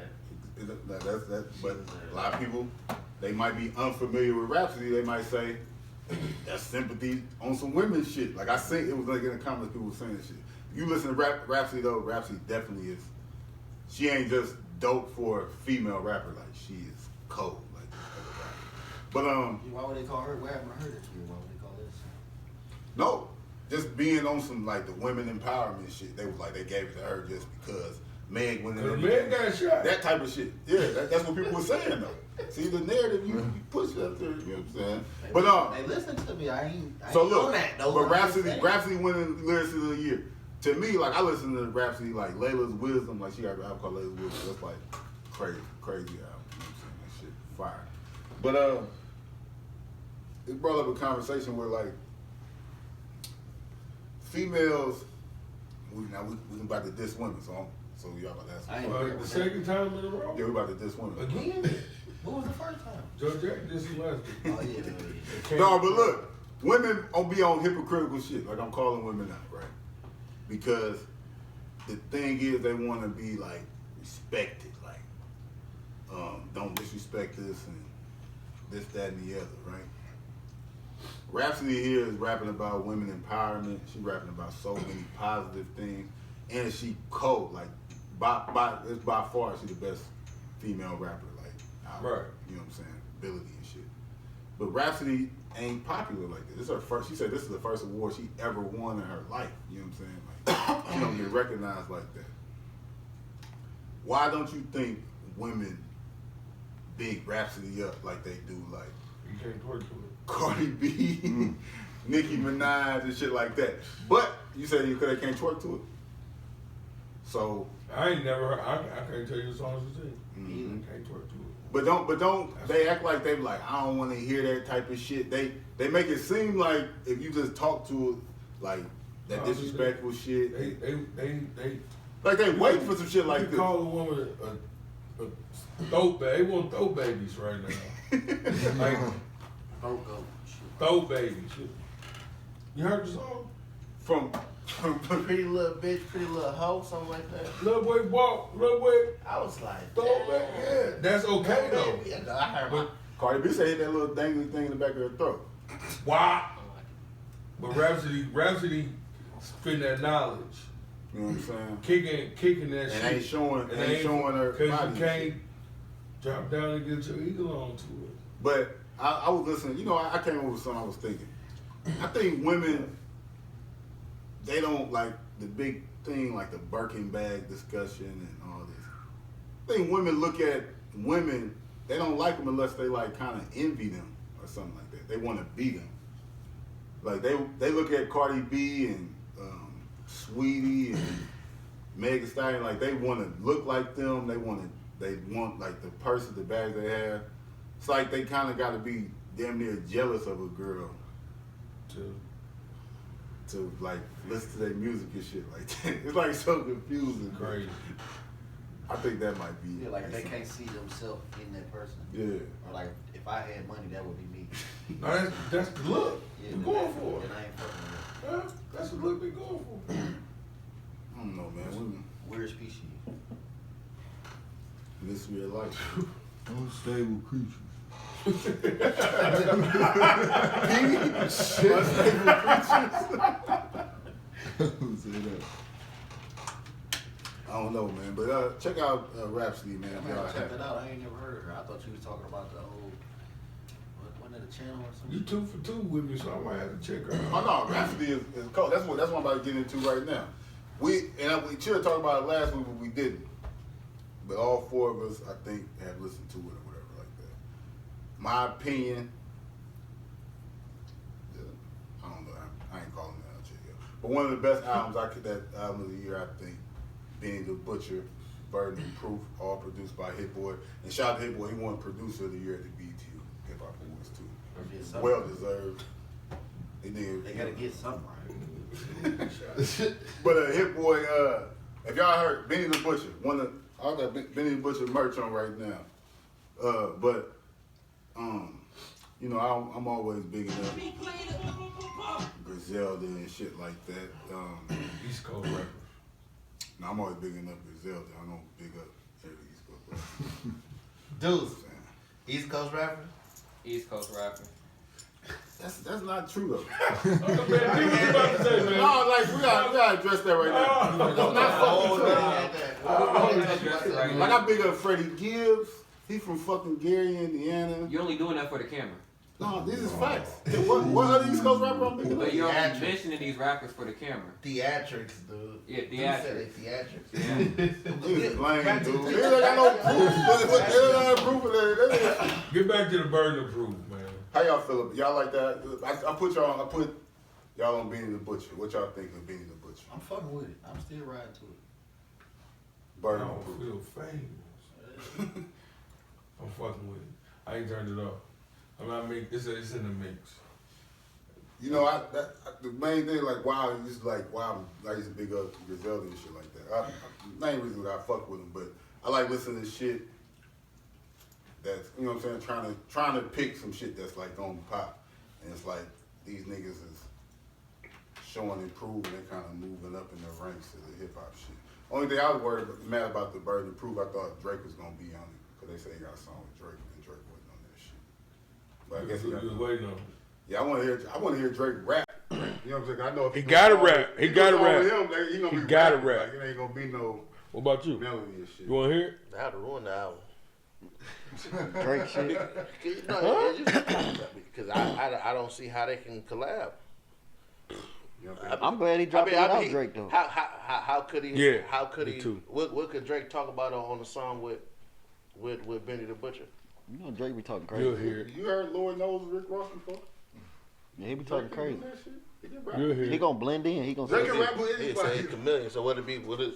that. But a lot of people, they might be unfamiliar with Rhapsody. They might say that's sympathy on some women shit. Like I say, it was like in the comments, people were saying this shit. If you listen to Rhapsody though, Rhapsody definitely is. She ain't just dope for a female rapper. Like she is cold. Like this other rapper. But why would they call her? Why haven't I heard it to you? Why would they call this? No, just being on some like the women empowerment shit. They was like they gave it to her just because Meg went in. Meg got shot. That type of shit. Yeah, that's what people were saying though. See the narrative you push it up there. You know what I'm saying? But Hey, listen to me. I ain't so look, on that though. but Rhapsody winning lyricist of the year. to me, like I listen to Rhapsody, like Layla's Wisdom, like she got an album called Layla's Wisdom. That's like crazy album. You know what I'm saying? That shit fire. But it brought up a conversation where like females, we about to diss women, so y'all about to ask me. The second time in a row? Yeah, we about to diss women. Again? What was the first time? Joe Jack dissed him last week. Oh, yeah. No, but look, women be on hypocritical shit. Like I'm calling women out, right? Because the thing is, they want to be like respected, like don't disrespect us and this, that, and the other, right? Rhapsody here is rapping about women empowerment. She rapping about so many positive things, and she cold. Like by far, she's the best female rapper. Like out, right? You know what I'm saying? Ability and shit. But Rhapsody ain't popular like this. This is her first. She said this is the first award she ever won in her life. You know what I'm saying? Like she don't get recognized like that. Why don't you think women big Rhapsody up like they do like you can't twerk to it. Cardi B, Nicki Minaj and shit like that? But you say because they can't twerk to it. So I ain't never heard. I can't tell you the songs you sing. Can't twerk to it. But don't they act like they be like, I don't want to hear that type of shit. They make it seem like if you just talk to it like that disrespectful shit. They like they wait for some shit like you this. Call a woman a throat baby. They want throat babies right now. Like throat babies. You heard the song? From Pretty Little Bitch, Pretty Little Hoe, something like that. Little boy walk, little boy. I was like, throat baby. Yeah, that's okay though. Yeah, I heard my. Cardi B said hit that little dangly thing in the back of her throat. Wow. But Rhapsody spitting that knowledge. You know what I'm saying? Kicking that and shit. Ain't showing her because body. you can't drop down and get your eagle onto it. But I was listening. You know, I came over with something I was thinking. I think women, they don't like the big thing like the Birkin bag discussion and all this. I think women look at women, they don't like them unless they like kind of envy them or something like that. They want to be them. Like they look at Cardi B and Sweetie and Megan Thee Stallion, like they want to look like them. They want like the purses, the bags they have. It's like they kind of got to be damn near jealous of a girl to like listen to their music and shit like that. It's like so confusing. Crazy. I think that might be. Yeah, like they can't see themselves in that person. Yeah. Or like if I had money, that would be me. No, that's the look Yeah, we're going for. And I ain't fucking with it. Huh? That's the look we're going for. I don't know, man. Women, Weird species. this real life. Unstable creatures. I don't know, man, but check out Rhapsody, man. Check that out. I ain't never heard of her. I thought you was talking about the old, wasn't it a channel or something? You 2 for 2 with me, so I might have to check her out. Oh no, Rhapsody is cold. That's what I'm about to get into right now. We should have talked about it last week, but we didn't. But all 4 of us, I think, have listened to it or whatever like that. My opinion, I don't know. I ain't calling that out yet. But one of the best albums that album of the year, I think, Benny the Butcher, Burden of Proof, all produced by Hit Boy. And shout out to Hit Boy, he won Producer of the Year at the BET Hip Hop Awards too. Well deserved. They gotta get something right. But Hit Boy, if y'all heard Benny the Butcher, I got Benny the Butcher merch on right now. You know, I'm always bigging up Griselda and shit like that. East Coast rapper. No, I'm always bigging up Griselda. I don't big up every East Coast rapper. Dude, East Coast rapper? East Coast rapper. That's not true though. Man, what you about to say, man? No, like we gotta address that right now. That's not fucking true. Like I big up Freddie Gibbs. He from fucking Gary, Indiana. You're only doing that for the camera. No, these is facts. What other East Coast rapper I'm thinking But of? you're only mentioning these rappers for the camera. Theatrics, dude. Yeah, You said theatrics. theatrics. Yeah. Niggas lame, dude. They ain't got no proof. They don't have proof of that. Get back to the burden of proof, man. How y'all feel? Y'all like that? I put y'all on Benny the Butcher. What y'all think of Benny the Butcher? with you. I'm fucking with it. I'm still riding to it. I don't feel famous. I'm fucking with it. I ain't turned it off. I mean, it's in the mix. You know, the main thing, like, why I used to big up Griselda and shit like that. The main reason that I fuck with him, but I like listening to shit that's, you know what I'm saying, trying to pick some shit that's like on pop. And it's like, these niggas is showing improvement and kind of moving up in the ranks of the hip hop shit. Only thing I was mad about the Burden of Proof, I thought Drake was gonna be on it, because they say they got a song with Drake, and Drake wasn't on that shit. But I guess he was waiting on it. Yeah, I want to hear Drake rap. You know what I'm saying? I know if he got to rap. He got to rap. He got to rap. Like, it ain't gonna be no. What about you? Melody and shit. You want to hear it? I had to ruin the album. Drake shit. Because I don't see how they can collab. I'm glad he dropped it without Drake though. How could he? Yeah. How could he? Too. What could Drake talk about on the song with Benny the Butcher? You know Drake be talking crazy. You'll hear it. You heard Lord knows Rick Ross before? Yeah, he be talking crazy. You'll hear it. He gonna blend in. He gonna Drake say can rap with He anybody. said he's a chameleon. So what it be with his?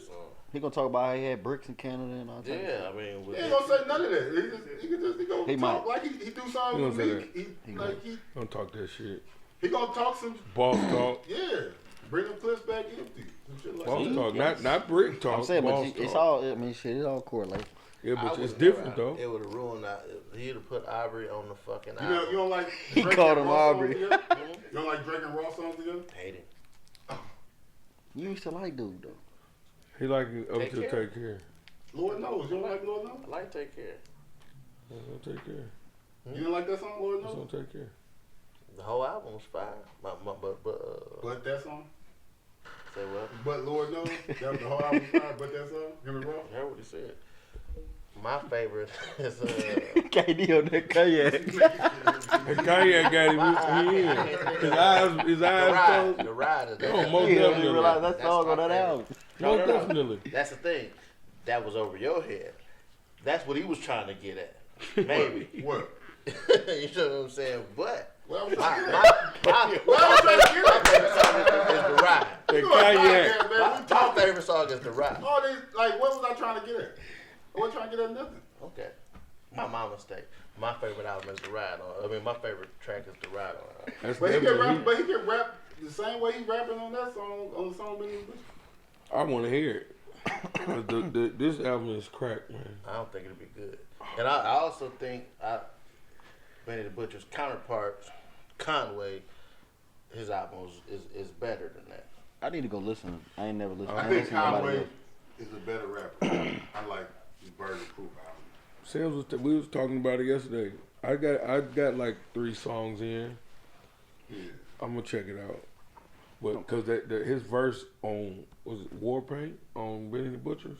he gonna talk about how he had bricks in Canada and all that. Yeah, I mean, He ain't gonna say none of that. He gonna He talk might. like he do songs He with gonna say me. Don't talk that shit. He gonna talk some Boss talk. Yeah, bring the clips back empty. Some shit like Boss that. talk. Not brick talk. I'm saying, but boss it's talk. all. I mean, shit, it all correlates. Yeah, but it's different though. It would have ruined that. He'd have put Aubrey on the fucking You album. don't like He Drake called and him Ross Aubrey. songs together? You don't like Drake and Ross songs together? Hate him. You used to like dude though. He like it up Take to Care? Take Care. Lord knows. You don't like Lord knows? I like Take Care. Take Care. You didn't like that song, Lord It's knows? on Take Care. The whole album was fine. But that song? Say what? But Lord knows? That was the whole album fire, but that song? Him and Ross? I heard what he said. My favorite is KD on that kayak. And Kanye got him. He in. His eyes closed. The Ride is that. Oh, most He didn't definitely. realize that That's song my on that favorite. album. Most definitely. That's the thing. That was over your head. That's what he was trying to get at. Maybe. What? You know what I'm saying? But What I was my trying to get at? favorite song is The Ride. And You know what Kanye. podcast, man. We My talking. favorite song is The Ride. All these, like, what was I trying to get at? I wasn't trying to get at nothing. Okay. My mistake. My favorite album is The Ride. My favorite track is The Ride. That's But he can definitely. rap. But he can rap the same way he rapping on that song. On the song, Benny the Butcher. I want to hear it. 'Cause this album is crack, man. I don't think it'll be good. And I also think Benny the Butcher's counterpart, Conway, his album is better than that. I need to go listen. I ain't never listened. I ain't think listened to nobody Conway else. is a better rapper. I like the Bird and Proof album. Sam we was talking about it yesterday. I got like 3 songs in. Yeah. I'm gonna check it out. But because his verse on was it Warpaint on Benny the Butcher's?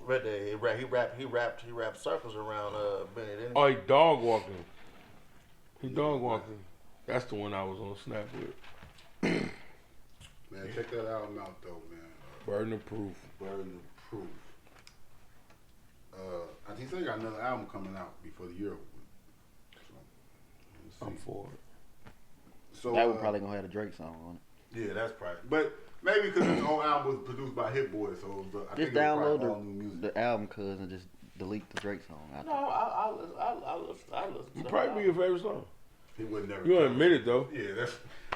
Right there, he rapped circles around Benny. Didn't he? Oh, he dog walking. He dog walking. That's the one I was on Snap with. Man, check that album out though, man. Burden of Proof. Burden of Proof. I think they got another album coming out before the year over with. So, I'm for it. So That one probably gonna have a Drake song on it. Yeah, that's probably. But maybe because this whole album was produced by Hit Boy, so it was, I Just think it was download probably all new music. the album, cuz, and just delete the Drake song. No, I listen. It probably be your favorite song. He would never. You don't admit it though. Yeah,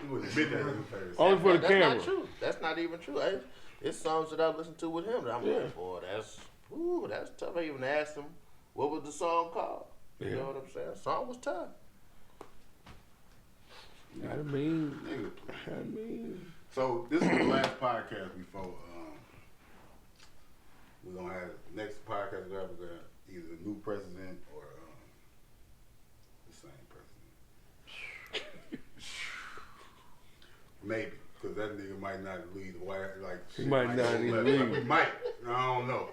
he wouldn't admit that was his favorite. Only song. for the That's camera. not true. That's not even true. It's songs that I listen to with him that I'm like, boy, that's tough. I even asked him, what was the song called? You know what I'm saying? The song was tough. I mean. So this is the last podcast before we're gonna have next podcast. We're gonna have either a new president or the same president. Maybe because that nigga might not lead the White House. Like He might not even leave. He might. I don't know.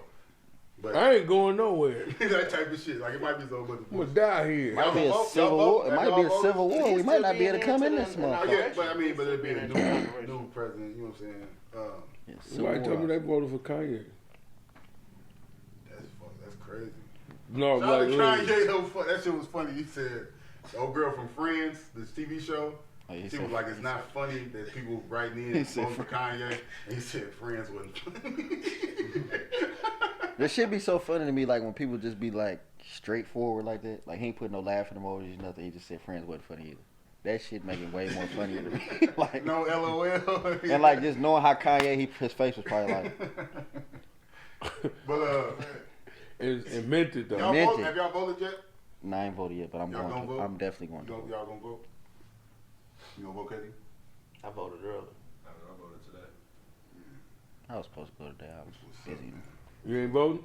But I ain't going nowhere. that type of shit. Like it might be so much. I'm gonna die here. Might be a civil war. It might be a civil war. We might not be able to come in this motherfucker. Yeah, but I mean, but it'd be a new president. You know what I'm saying? Somebody told me they voted for Kanye. That's crazy. No, Shout out like to Kanye, though, that shit was funny. He said, the old girl from Friends, this TV show, Oh, he She said was like, it's not funny that people writing in voting for Kanye. And he said friends wasn't funny. That shit be so funny to me, like when people just be like straightforward like that. Like he ain't put no laughing emojis, nothing. He just said friends wasn't funny either. That shit make it way more funnier to me. Like no LOL. And like just knowing how Kanye, his face was probably like. But it meant it though. Have y'all voted yet? No, I ain't voted yet, but I'm going to. Vote? I'm definitely going to. Y'all gonna vote? You gonna vote, Katie? I voted early. I voted today. I was supposed to go today. I was busy. You ain't voting?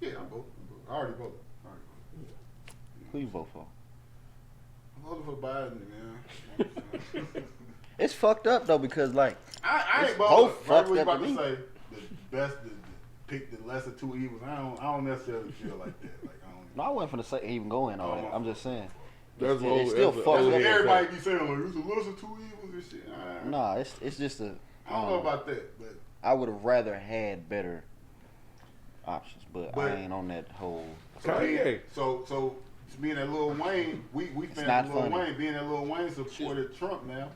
Yeah, I'm voting. I already voted. Who you vote for? I'm voting for Biden, man. It's fucked up though because like I ain't both voting. fucked I was up about to to me. say the best, pick the lesser two evils. I don't necessarily feel like that. Like I don't. No, I wasn't finna say even go in on it. I'm just saying. That's it's still fucked up. Everybody be saying like it's a lesser two evils and shit. Nah, it's just a. I don't know about that, but I would have rather had better options, but I ain't on that whole. So being that Lil Wayne, we fans Lil Wayne. Being that Lil Wayne supported Trump now,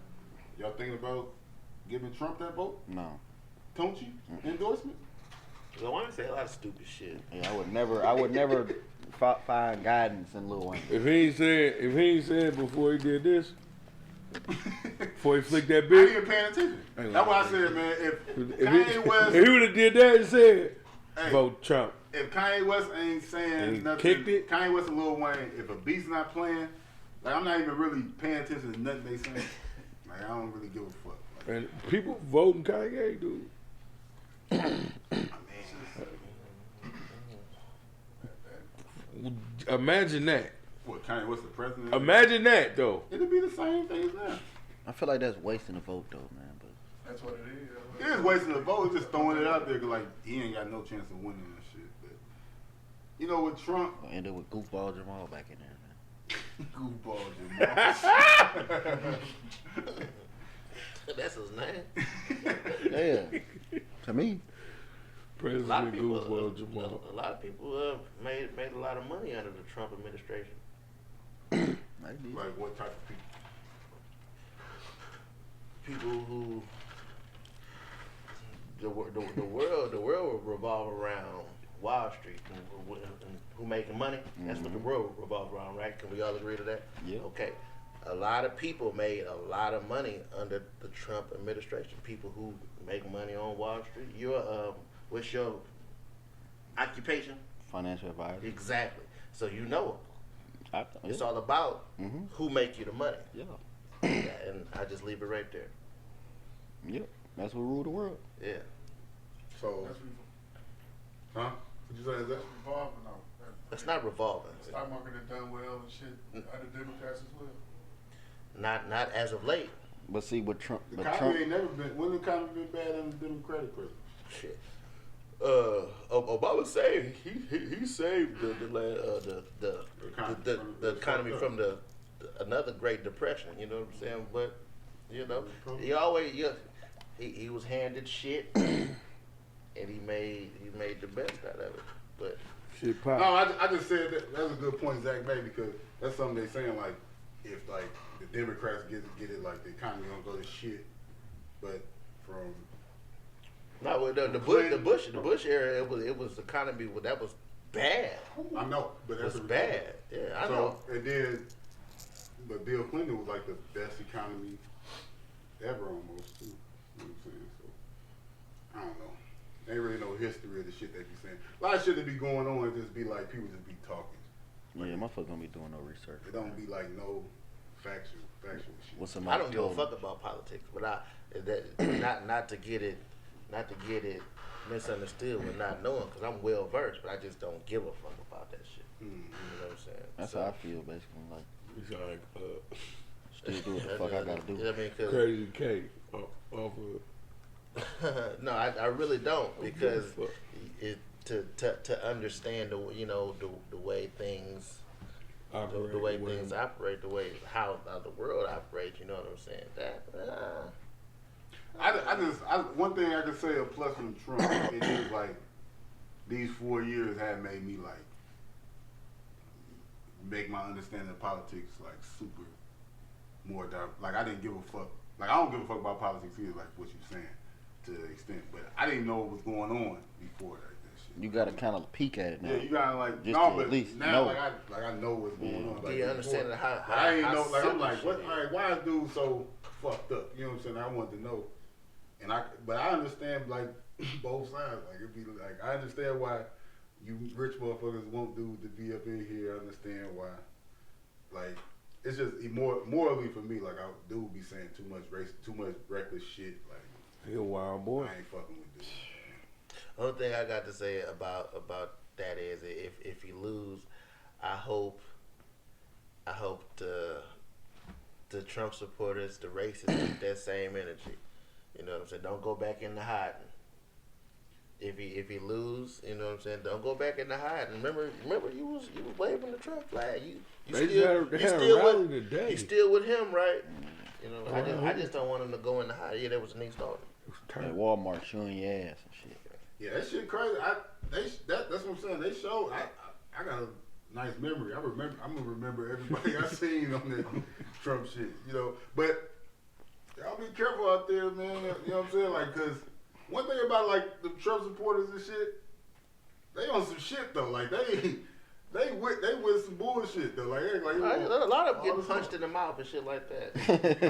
y'all thinking about giving Trump that vote? No. Don't you? Endorsement? Lil Wayne say a lot of stupid shit. Yeah, I would never find guidance in Lil Wayne. If he ain't said before he did this, before he flicked that I bitch. ain't even paying attention. That's why I said, man, if Kanye West, if he would have did that and said, vote Trump. If Kanye West ain't saying nothing, kicked it. Kanye West and Lil Wayne, if a beat's not playing, like I'm not even really paying attention to nothing they saying. Like I don't really give a fuck. Like, And people voting Kanye, dude. Imagine that. What, Kanye West the president? Imagine that, though. It'll be the same thing as now. I feel like that's wasting a vote though, man. But That's what it is. It is wasting the vote. It's just throwing it out there because like he ain't got no chance of winning that shit. But you know, with Trump, we'll end up with Goofball Jamal back in there, man. Goofball Jamal. That's his name. Yeah. To me. President Goofball Jamal. A lot of people made a lot of money under the Trump administration. Like what type of people? People who the world will revolve around Wall Street and who making money. That's what the world revolves around, right? Can we all agree to that? Yeah. Okay. A lot of people made a lot of money under the Trump administration. People who make money on Wall Street. What's your occupation? Financial advisor. Exactly. So you know it. It's all about who make you the money. Yeah. And I just leave it right there. Yep. That's what rule the world. Yeah. So, huh? What you say? Is that revolving though? It's not revolving. The stock market has done well and shit. Other Democrats as well. Not as of late. But see, with Trump, the economy ain't never been. When the economy been bad under the Democratic president? Shit. Obama saved. He saved the economy from the another Great Depression. You know what I'm saying? But you know, he was handed shit, and he made the best out of it. But shit pop. No, I just said that's a good point Zach made because that's something they saying like if like the Democrats get it like the economy gonna go to shit, but from no, the Bush era it was economy that was bad. I know, but that's bad. Yeah, I know. And then, but Bill Clinton was like the best economy ever almost too. You know what I'm saying? So I don't know. Ain't really no history of the shit they be saying. A lot of shit that be going on and just be like people just be talking. Like, yeah, motherfuckers don't be doing no research. It don't be like no factual shit. I don't give a fuck about politics, but not to get it misunderstood with not knowing, because I'm well versed, but I just don't give a fuck about that shit. You know what I'm saying? That's how I feel basically. Like, he's like, still do what the fuck I gotta do. I mean, Crazy K off of. No, I really don't, because to understand the way things operate, the way things operate, the way how the world operates. You know what I'm saying? One thing I can say a plus from Trump it is like these 4 years have made me like make my understanding of politics like super more like I didn't give a fuck. Like I don't give a fuck about politics either, like what you're saying to the extent. But I didn't know what was going on before that shit. You gotta kind of peek at it now. Yeah, you gotta like just no, to but at least now know. like I know what's going on. Like, you understand how I ain't know. Like I'm simple like, what? shit All right, why is dude so fucked up? You know what I'm saying? I wanted to know, but I understand like both sides. Like it'd be like I understand why you rich motherfuckers want dude to be up in here. I understand why. Like it's just morally for me. Like I do be saying too much reckless shit. Like he a wild boy. I ain't fucking with dude. Only thing I got to say about that is if he lose, I hope the Trump supporters, the racists, keep that same energy. You know what I'm saying? Don't go back into hiding. If he lose, you know what I'm saying? Don't go back into hiding. Remember you was waving the Trump flag. You still with him, right? You know, I just don't want him to go into hiding. Yeah, that was Nick's daughter. At Walmart showing your ass and shit. Yeah, that shit crazy. That's what I'm saying. They showed. I got a nice memory. I'm gonna remember everybody I seen on that Trump shit. You know, but y'all be careful out there, man. You know what I'm saying? Like, cause one thing about like the Trump supporters and shit, they on some shit though. Like they with some bullshit though. Like a lot of them getting punched in the mouth and shit like that. But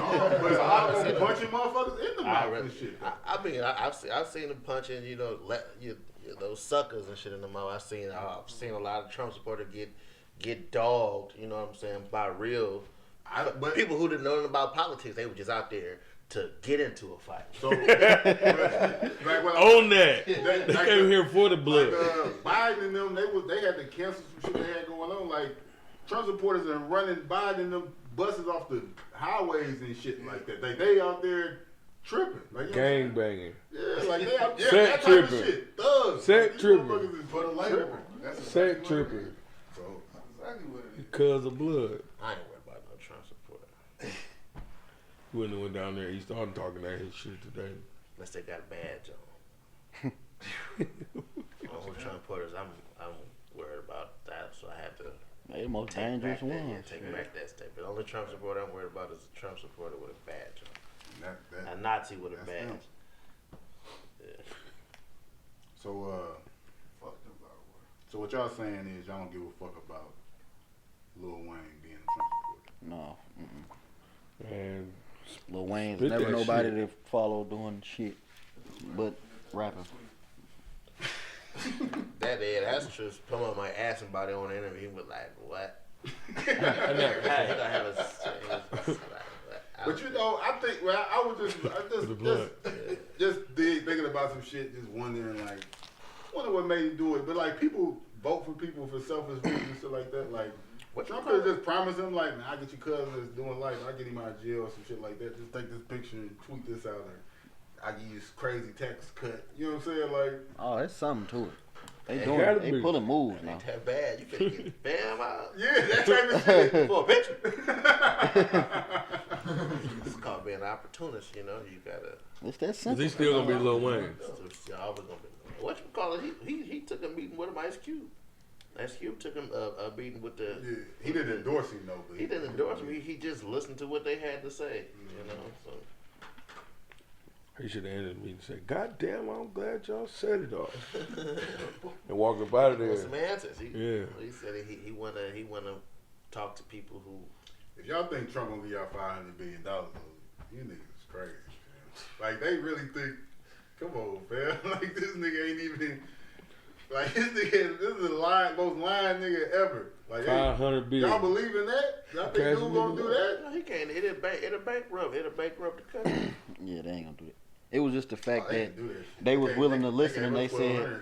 a lot of them punching motherfuckers in the mouth and shit. I mean, I've seen them punching, those suckers and shit in the mouth. I've seen a lot of Trump supporters get dogged. You know what I'm saying? By real people who didn't know nothing about politics. They were just out there to get into a fight. So own that. They came here for the blood. Biden and them, they had to cancel some shit they had going on. Like Trump supporters are running Biden and them buses off the highways and shit like that. They out there tripping, like gang banging. Yeah, like they out there set tripping. Shit. Thugs. Set tripping. For the label. That's set tripping. So that's exactly what it is. Because of blood. I ain't worried about no Trump supporter. When he went down there, he started talking that his shit today. Unless they got a badge on. Only Trump supporters, I'm worried about that, so I had to. They the most dangerous ones. Take back that statement. The only Trump supporter I'm worried about is a Trump supporter with a badge on. A Nazi with a badge. Yeah. So so what y'all saying is y'all don't give a fuck about Lil Wayne being a Trump supporter? No. And Lil Wayne's never nobody to follow doing shit but rapping. That's true. Someone might ask somebody on the interview, he was like, what? But you know, I think I was just thinking about some shit, just wondering what made him do it. But like people vote for people for selfish reasons and shit like that. Like Trump could just promise him like, man, I get your cousin that's doing life, I get him out of jail or some shit like that. Just take this picture and tweet this out there. I give you this crazy tax cut. You know what I'm saying? Like, oh, there's something to it. They pulling moves now. Ain't that bad. You finna get bam out. Yeah, that type of shit. For a picture. It's called being an opportunist, you know. You gotta. It's that simple. Is he still gonna be Lil Wayne? Always gonna be. What you call it? He took a meeting with him, Ice Cube. Ice Cube took him a meeting with the. Yeah, he didn't endorse him though. He didn't endorse him. He just listened to what they had to say. You know. So. He should have ended me and said, God damn, I'm glad y'all said it all. And walked up out of there. Some answers. He said he wanna talk to people who. If y'all think Trump gonna give y'all $500 billion, you niggas crazy. Man. Like they really think, come on, fam. Like this nigga ain't even. Like this is the most lying nigga ever. Like $500 billion. Y'all believe in that? Y'all think dude gonna do that? No, he can't. It'll bankrupt the country. Yeah, they ain't gonna do it. It was just the fact that they was willing to listen, and they said,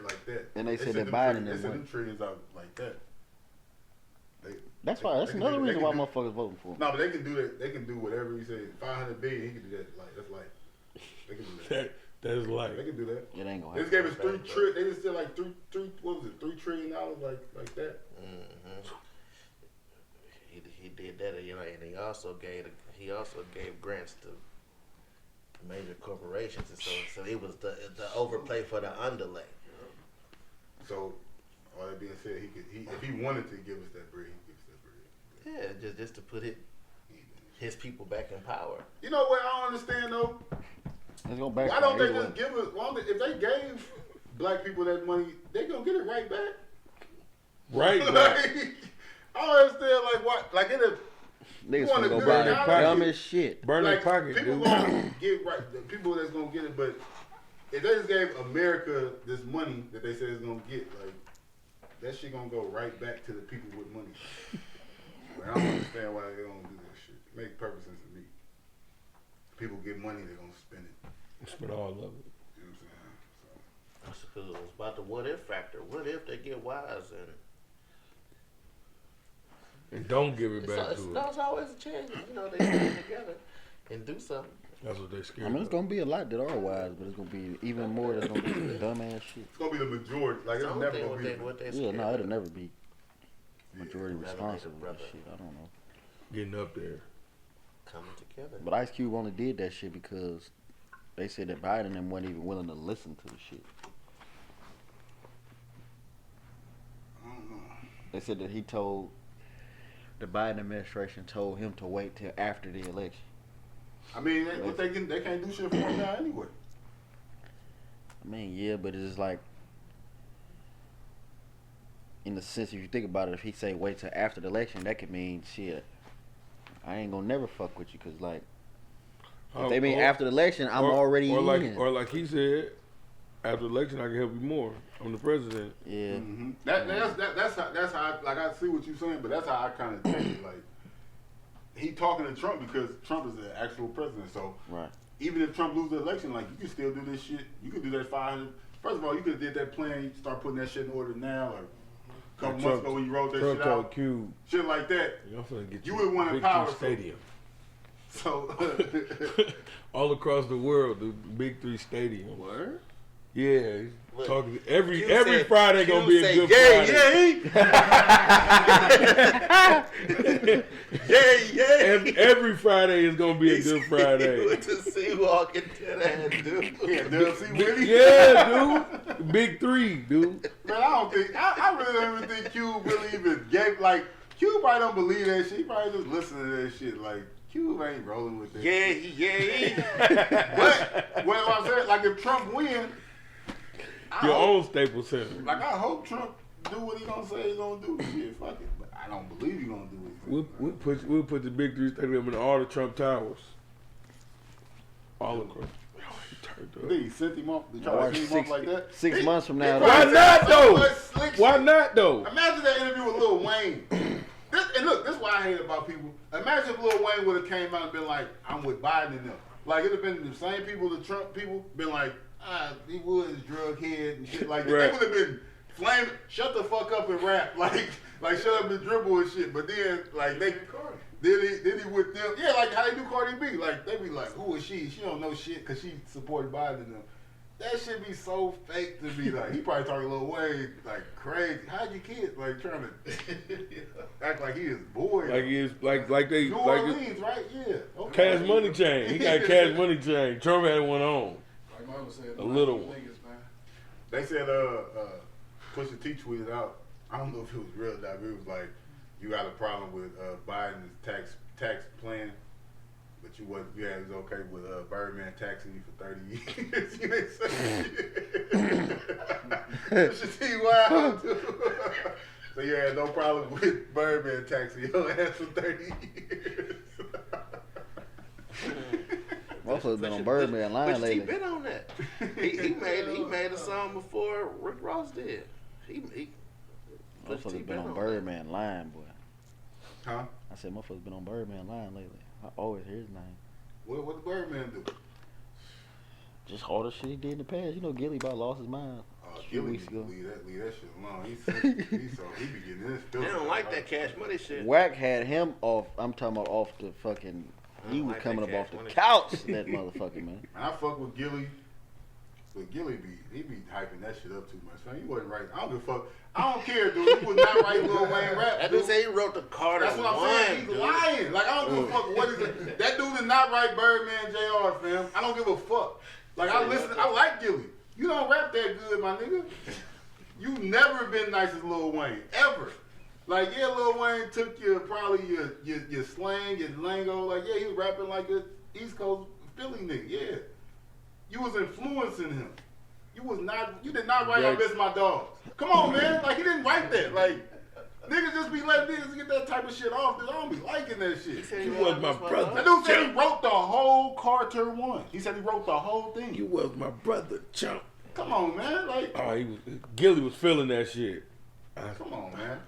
that Biden didn't win. Trillions out like that. That's another reason why motherfuckers voting for him. No, but they can do that. They can do whatever he said. $500 billion, he can do that. Like that's like they can do that. That's like they can do that. It ain't gonna happen. They just gave us $3 trillion. They just did like $3 trillion like that. Mm-hmm. He did that, you know, and he also gave grants to major corporations, and so it was the overplay for the underlay. So, all that being said, if he wanted to give us that bread, he gives that bread. Yeah, just to put his people back in power. You know what I don't understand though? Let's go back. Why don't they just give us? If they gave black people that money, they gonna get it right back. Right like, back. I don't understand. Like what? Like niggas gonna go buy their dumb as shit. Burn their pocket, people dude. gonna get right. The people that's gonna get it, but if they just gave America this money that they said it's gonna get, like that shit gonna go right back to the people with money. Like, I don't understand why they don't do that shit. It makes perfect sense to me. People get money, they're gonna spend it. Spend all of it. You know what I'm saying? So. That's because it's about the what if factor. What if they get wise and don't give it back to it? It's always a chance. You know, they stand together and do something. That's what they scared. I mean, it's gonna be a lot that are wise, but it's gonna be even more that's gonna be dumbass shit. It's gonna be the majority. Like it's never gonna be. It'll never be majority responsible for shit. I don't know. Getting up there. Coming together. But Ice Cube only did that shit because they said that Biden and them wasn't even willing to listen to the shit. I don't know. They said that the Biden administration told him to wait till after the election. I mean, they can't do shit for him now anyway. I mean, yeah, but it's just like, in the sense, if you think about it, if he say wait till after the election, that could mean shit. I ain't gonna never fuck with you, cause like, if they mean after the election, I'm already in. Or like he said, after the election, I can help you more. I'm the president. Yeah. Mm-hmm. That's how like I see what you're saying, but that's how I kind of take it. Like he talking to Trump because Trump is the actual president. So right. Even if Trump loses the election, like you can still do this shit. You could do that 500. First of all, you could have did that plan. You start putting that shit in order now, or a couple months ago when you wrote that Trump shit out. Cube. Shit like that. You would want to power stadium. So all across the world, the Big Three Stadium. Word? Yeah, Look, talking every said, Friday gonna be a good Friday. Every Friday is gonna be a good Friday. He went to Seawalk and dead ass dude. Yeah, see Willie. Yeah, dude. Big Three, dude. Man, I really don't even think Cube really even gave like Cube probably don't believe that shit. He probably just listen to that shit like. Cube ain't rolling with that. Yeah. But what I'm saying, like if Trump win, your own Staples Center. Like I hope Trump do what he gonna say he gonna do. Shit, fuck it. But I don't believe he gonna do it. We'll put the Big Three Stadium in all the Trump towers. All across. He sent him off. They try to send him off like that. 6 months from now. Why not though? Why not though? Imagine that interview with Lil Wayne. And look, this is what I hate about people. Imagine if Lil Wayne would have came out and been like, I'm with Biden and them. Like, it'd have been the same people, the Trump people, been like, he was drug head and shit like that. Right. They would have been flaming, shut the fuck up and rap. Like shut up and dribble and shit. But then, like, then he with them. Yeah, like how they do Cardi B. Like, they be like, who is she? She don't know shit because she supported Biden and them. That shit be so fake to me. Like, he probably talking Lil Wayne like crazy. How'd your kids like trying to act like he is boy? Like he is like they New like Orleans, right? Yeah. Okay. Cash Money Chain. He got Cash Money Chain. Trump had one on. Like Mama said, a little one. Niggas, man. They said Pusha T tweeted out. I don't know if it was real or not, but it was like you got a problem with Biden's tax plan. But you was okay with Birdman taxing you for 30 years. You ain't saying shit. Pusha T wild too. So you had no problem with Birdman taxing your ass for 30 years. Motherfuckers been on Birdman line lately. He been on that. He made a song before Rick Ross did. Motherfuckers been on Birdman line, boy. Huh? I said motherfuckers been on Birdman line lately. I always hear his name. What the Birdman do? Just all the shit he did in the past. You know, Gilly about lost his mind. Gilly leave that shit alone. He be getting this. They don't like that Cash Money shit. Wack had him off. I'm talking about off the fucking. He was coming up off the couch. That motherfucker, man. I fuck with Gilly. But Gilly he be hyping that shit up too much. Man, he wasn't right. I don't give a fuck. I don't care, dude. He was not right Lil Wayne rap. That dude say he wrote the Carter. That's what I'm saying. He's lying. Like, I don't give a fuck what is it. That dude is not right Birdman JR, fam. I don't give a fuck. Like, I like Gilly. You don't rap that good, my nigga. You never been nice as Lil Wayne. Ever. Like, yeah, Lil Wayne took probably your slang, your lingo. Like, yeah, he was rapping like a East Coast Philly nigga. Yeah, you was influencing him. You did not write I Miss My Dogs. Come on, man. Like, he didn't write that. Like, niggas just be letting niggas get that type of shit off. Dude, I don't be liking that shit. He was my brother. That dude said he wrote the whole Carter 1. He said he wrote the whole thing. You was my brother, chump. Come on, man. Like, Gilly was feeling that shit. Come on, man.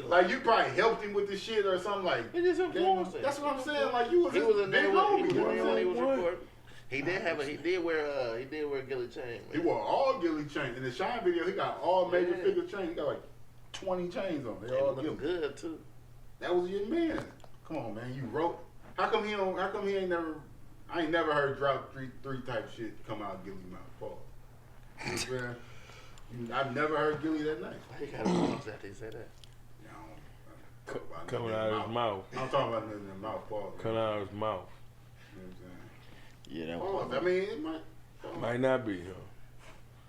Like, you probably helped him with the shit or something like. It just influenced him. That's what I'm saying. Like, you was He was a big nigga homie. when he was recording. He did wear Gilly chain. Man. He wore all Gilly chains. In the Shine video, he got all major figure chains. He got like 20 chains on. They all looking good too. That was your man. Come on, man. You wrote. How come he ain't never? I ain't never heard drop three type shit come out of Gilly mouth. Paul. You know what I'm saying? I've never heard Gilly that night. He got a pause after he said that. Coming out of his mouth. I'm talking about nothing in his mouth, Paul. Coming out of his mouth. You know what I'm saying? Yeah, that was. I mean, it might. Might not be, huh?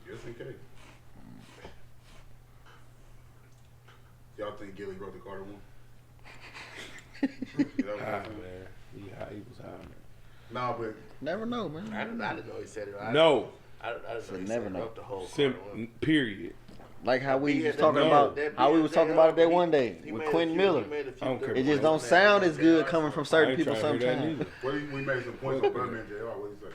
Just in case. Y'all think Gilly wrote the Carter 1? Man. He was high, man. Nah, but never know, man. I didn't know he said it. No. I didn't know he never know. wrote the whole period. Like how we was talking about it that one day with Quentin Miller. It just don't sound as good coming from certain people sometimes. We made some points on Birdman JR. What do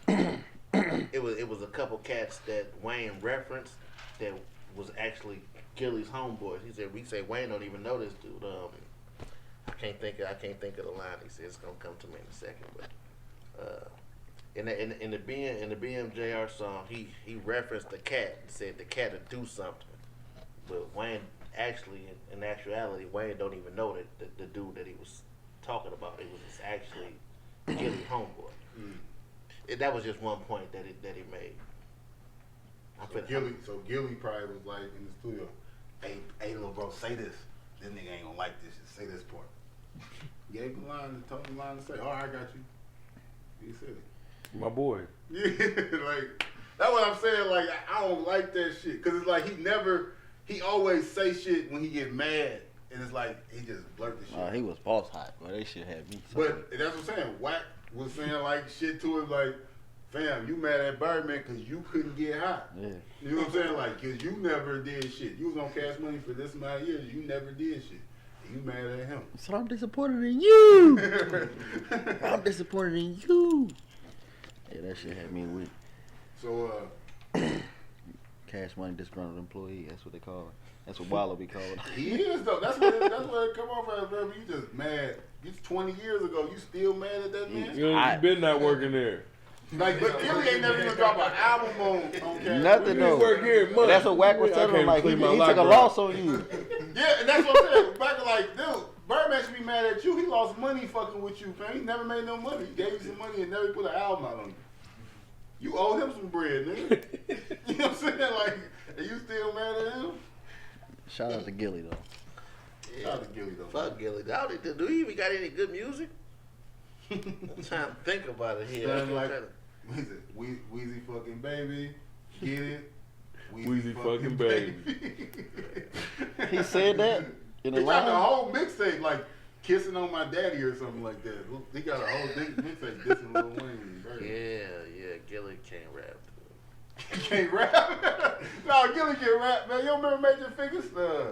you say? It was a couple cats that Wayne referenced that was actually Gilly's homeboys. He said, "We say Wayne don't even know this dude." I can't think of the line. He said it's gonna come to me in a second, but in the BMJR song, he referenced the cat and said the cat would do something, but Wayne actually, in actuality, Wayne don't even know that the dude that he was talking about, it was actually Gilly's homeboy. That was just one point that he made. So Gilly probably was like in the studio, hey little bro, say this. This nigga ain't gonna like this shit. Say this part. Gave him a line, told him a line to say, all right, I got you. He said it. My boy. Yeah, like, that's what I'm saying. Like, I don't like that shit. Because it's like he always say shit when he get mad. And it's like, he just blurt the shit. He was boss hot, but they should have me. But that's what I'm saying. Wack was saying like shit to him like, fam, you mad at Birdman because you couldn't get hot. Yeah. You know what I'm saying? Like, because you never did shit. You was on Cash Money for this amount of years. You never did shit. You mad at him. So I'm disappointed in you. I'm disappointed in you. Yeah, that shit had me weak. So, Cash Money disgruntled employee. That's what they call it. That's what Wallow be called. He is though. That's what it come off as, bro. You just mad. It's 20 years ago. You still mad at that man? You been not working there. Like, but Gilly ain't never even dropped an album on Cash. Nothing though. That's what Wack was telling him. Like he took a loss on you. Yeah, and that's what I'm saying. Back like, dude, Birdman should be mad at you. He lost money fucking with you, man. He never made no money. He gave you some money and never put an album out on you. You owe him some bread, nigga. You know what I'm saying? Like, are you still mad at him? Shout out to Gilly though. Yeah. Shout out to Gilly though. Fuck Gilly. Do he even got any good music? I'm trying to think about it here. Like, what is it? Weezy fucking baby. Get it? Weezy fucking baby. He said that in the line? He got the whole mixtape like Kissing on My Daddy or something like that. He got a whole mixtape dissing Lil Wayne. Yeah, Gilly can't rap. He can't rap? No, Gilly can rap, man. You don't remember Major Figures?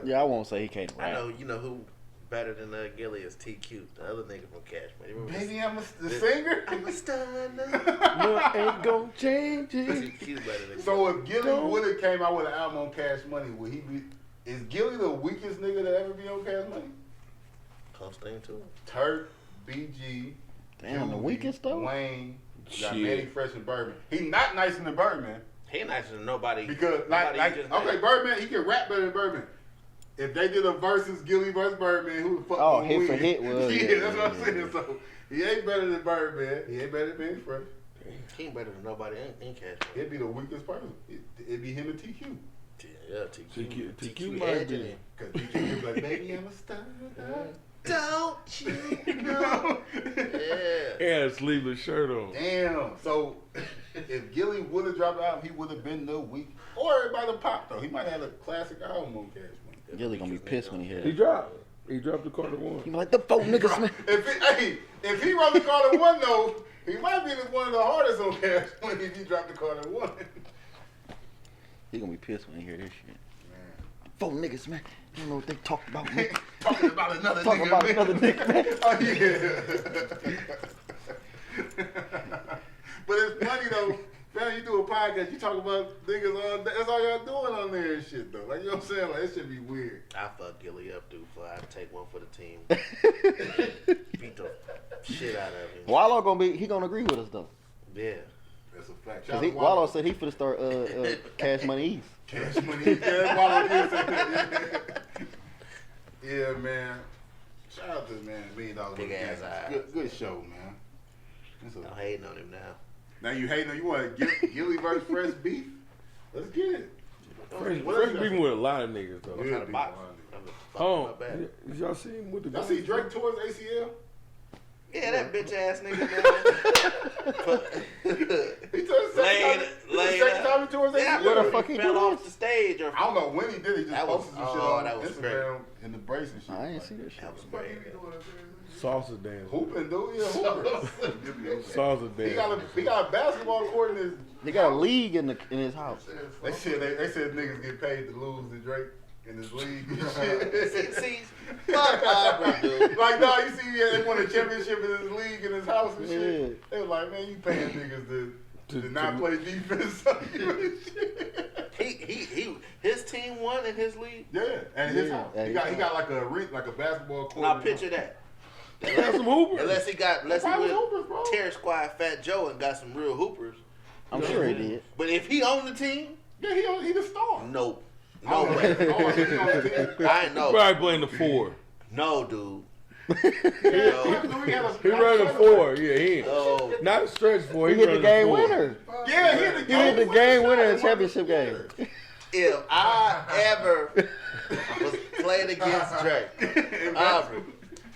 Yeah, I won't say he can't rap. I know, you know who better than Gilly is TQ, the other nigga from Cash Money. Baby, I'm the singer? I'm a star now. No, ain't gon' change it. TQ better than So if Gilly would have came out with an album on Cash Money, would he be? Is Gilly the weakest nigga to ever be on Cash Money? Close thing to him. Turk, BG, damn, the weakest though. Wayne, got Manny Fresh and Birdman. He not nicer than Birdman. He nicer than nobody. Because okay, Birdman, he can rap better than Birdman. If they did a versus Gilly versus Birdman, who the fuck? Oh, hit for hit was. Yeah, that's what I'm saying. So he ain't better than Birdman. He ain't better than Manny Fresh. He ain't better than nobody in Cash Money. It'd be the weakest person. It'd be him and TQ. Yeah, TQ might be. Because TQ be like, baby, I'm a star. Don't you know? Yeah. He had a sleeveless shirt on. Damn. So if Gilly would have dropped the album, he would have been the week. Or it might have popped though. He might have had a classic album on Cash Money. Gilly gonna be pissed when he hear He that. dropped. He dropped the Carter One. He be like, the folk niggas, man. If he wrote the Carter One though, he might be one of the hardest on Cash Money if he dropped the Carter One. He gonna be pissed when he hear this shit. Folk niggas, man. You don't know what they talked about, man. Talking about another Talking nigga. about man. another nigga, man. Oh yeah. But it's funny though. Man, you do a podcast, you talk about niggas all day. That's all y'all doing on there and shit though. Like you know what I'm saying? Like it should be weird. I fuck Gilly up, dude. For I take one for the team. Beat the shit out of him. Wallow gonna agree with us though. Yeah. That's a fact. Cause Wallow said he finna start Cash Money East. Cash Money. Yeah, Wallow did say that. Yeah, man. Shout out to man, $1 Million Big ass eyes. Good show, man. I'm hating on him now. Now you hating on you want Gilly versus Fresh Beef? Let's get it. Fresh beefing with a lot of niggas though. I'm trying to box. Oh, did y'all see him with the? Y'all see Drake towards ACL? Yeah, that bitch ass nigga, man. He took the second time he towards ACL. Yeah, Where the fuck he fell did? off the stage? Or I don't know when he did. He just posted some shit on that was Instagram in the brace and shit. I ain't see that shit. That was great. Salsa dance. Hooping, dude. Yeah, hooping. Salsa dance. He got a basketball court in his. They got a league in his house. They said niggas get paid to lose to Drake in this league and shit. See, fuck Aubrey, dude. Like, no, you see, they won a championship in his league in his house and shit. Yeah. They was like, man, you paying niggas to not play defense. He his team won in his league. Yeah, and his house. Yeah, He got like a basketball court. Now picture that. Got some hoopers. Unless he went hoopers, bro. Terror Squad Fat Joe and got some real hoopers. I'm sure he did. But if he owned the team, Yeah, he the star. nope. No way. I know. Probably playing the 4. No, dude. He He ran a 4. Yeah, he ain't. No. Not a stretch 4. He hit the game winner. Yeah, He hit the game winner in the championship game. If I ever was playing against Drake, Aubrey,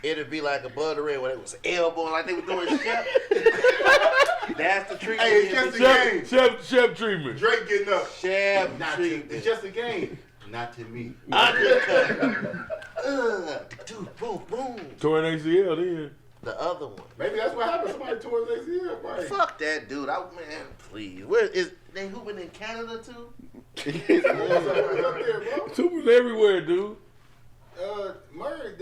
it'd be like above the rim when it was elbowing like they were doing Shep. That's the treatment. Hey, it's just a game. Chef treatment. Drake getting up. Shep Not to, treatment. it's just a game. Not to me. Undercut. Dude, boom, boom. Tore an ACL then. The other one. Maybe that's what happened. Somebody tore his ACL, right? Fuck that dude. Man, please. Where is they hooping in Canada too? What's up there, bro? Tubers everywhere, dude. Murray,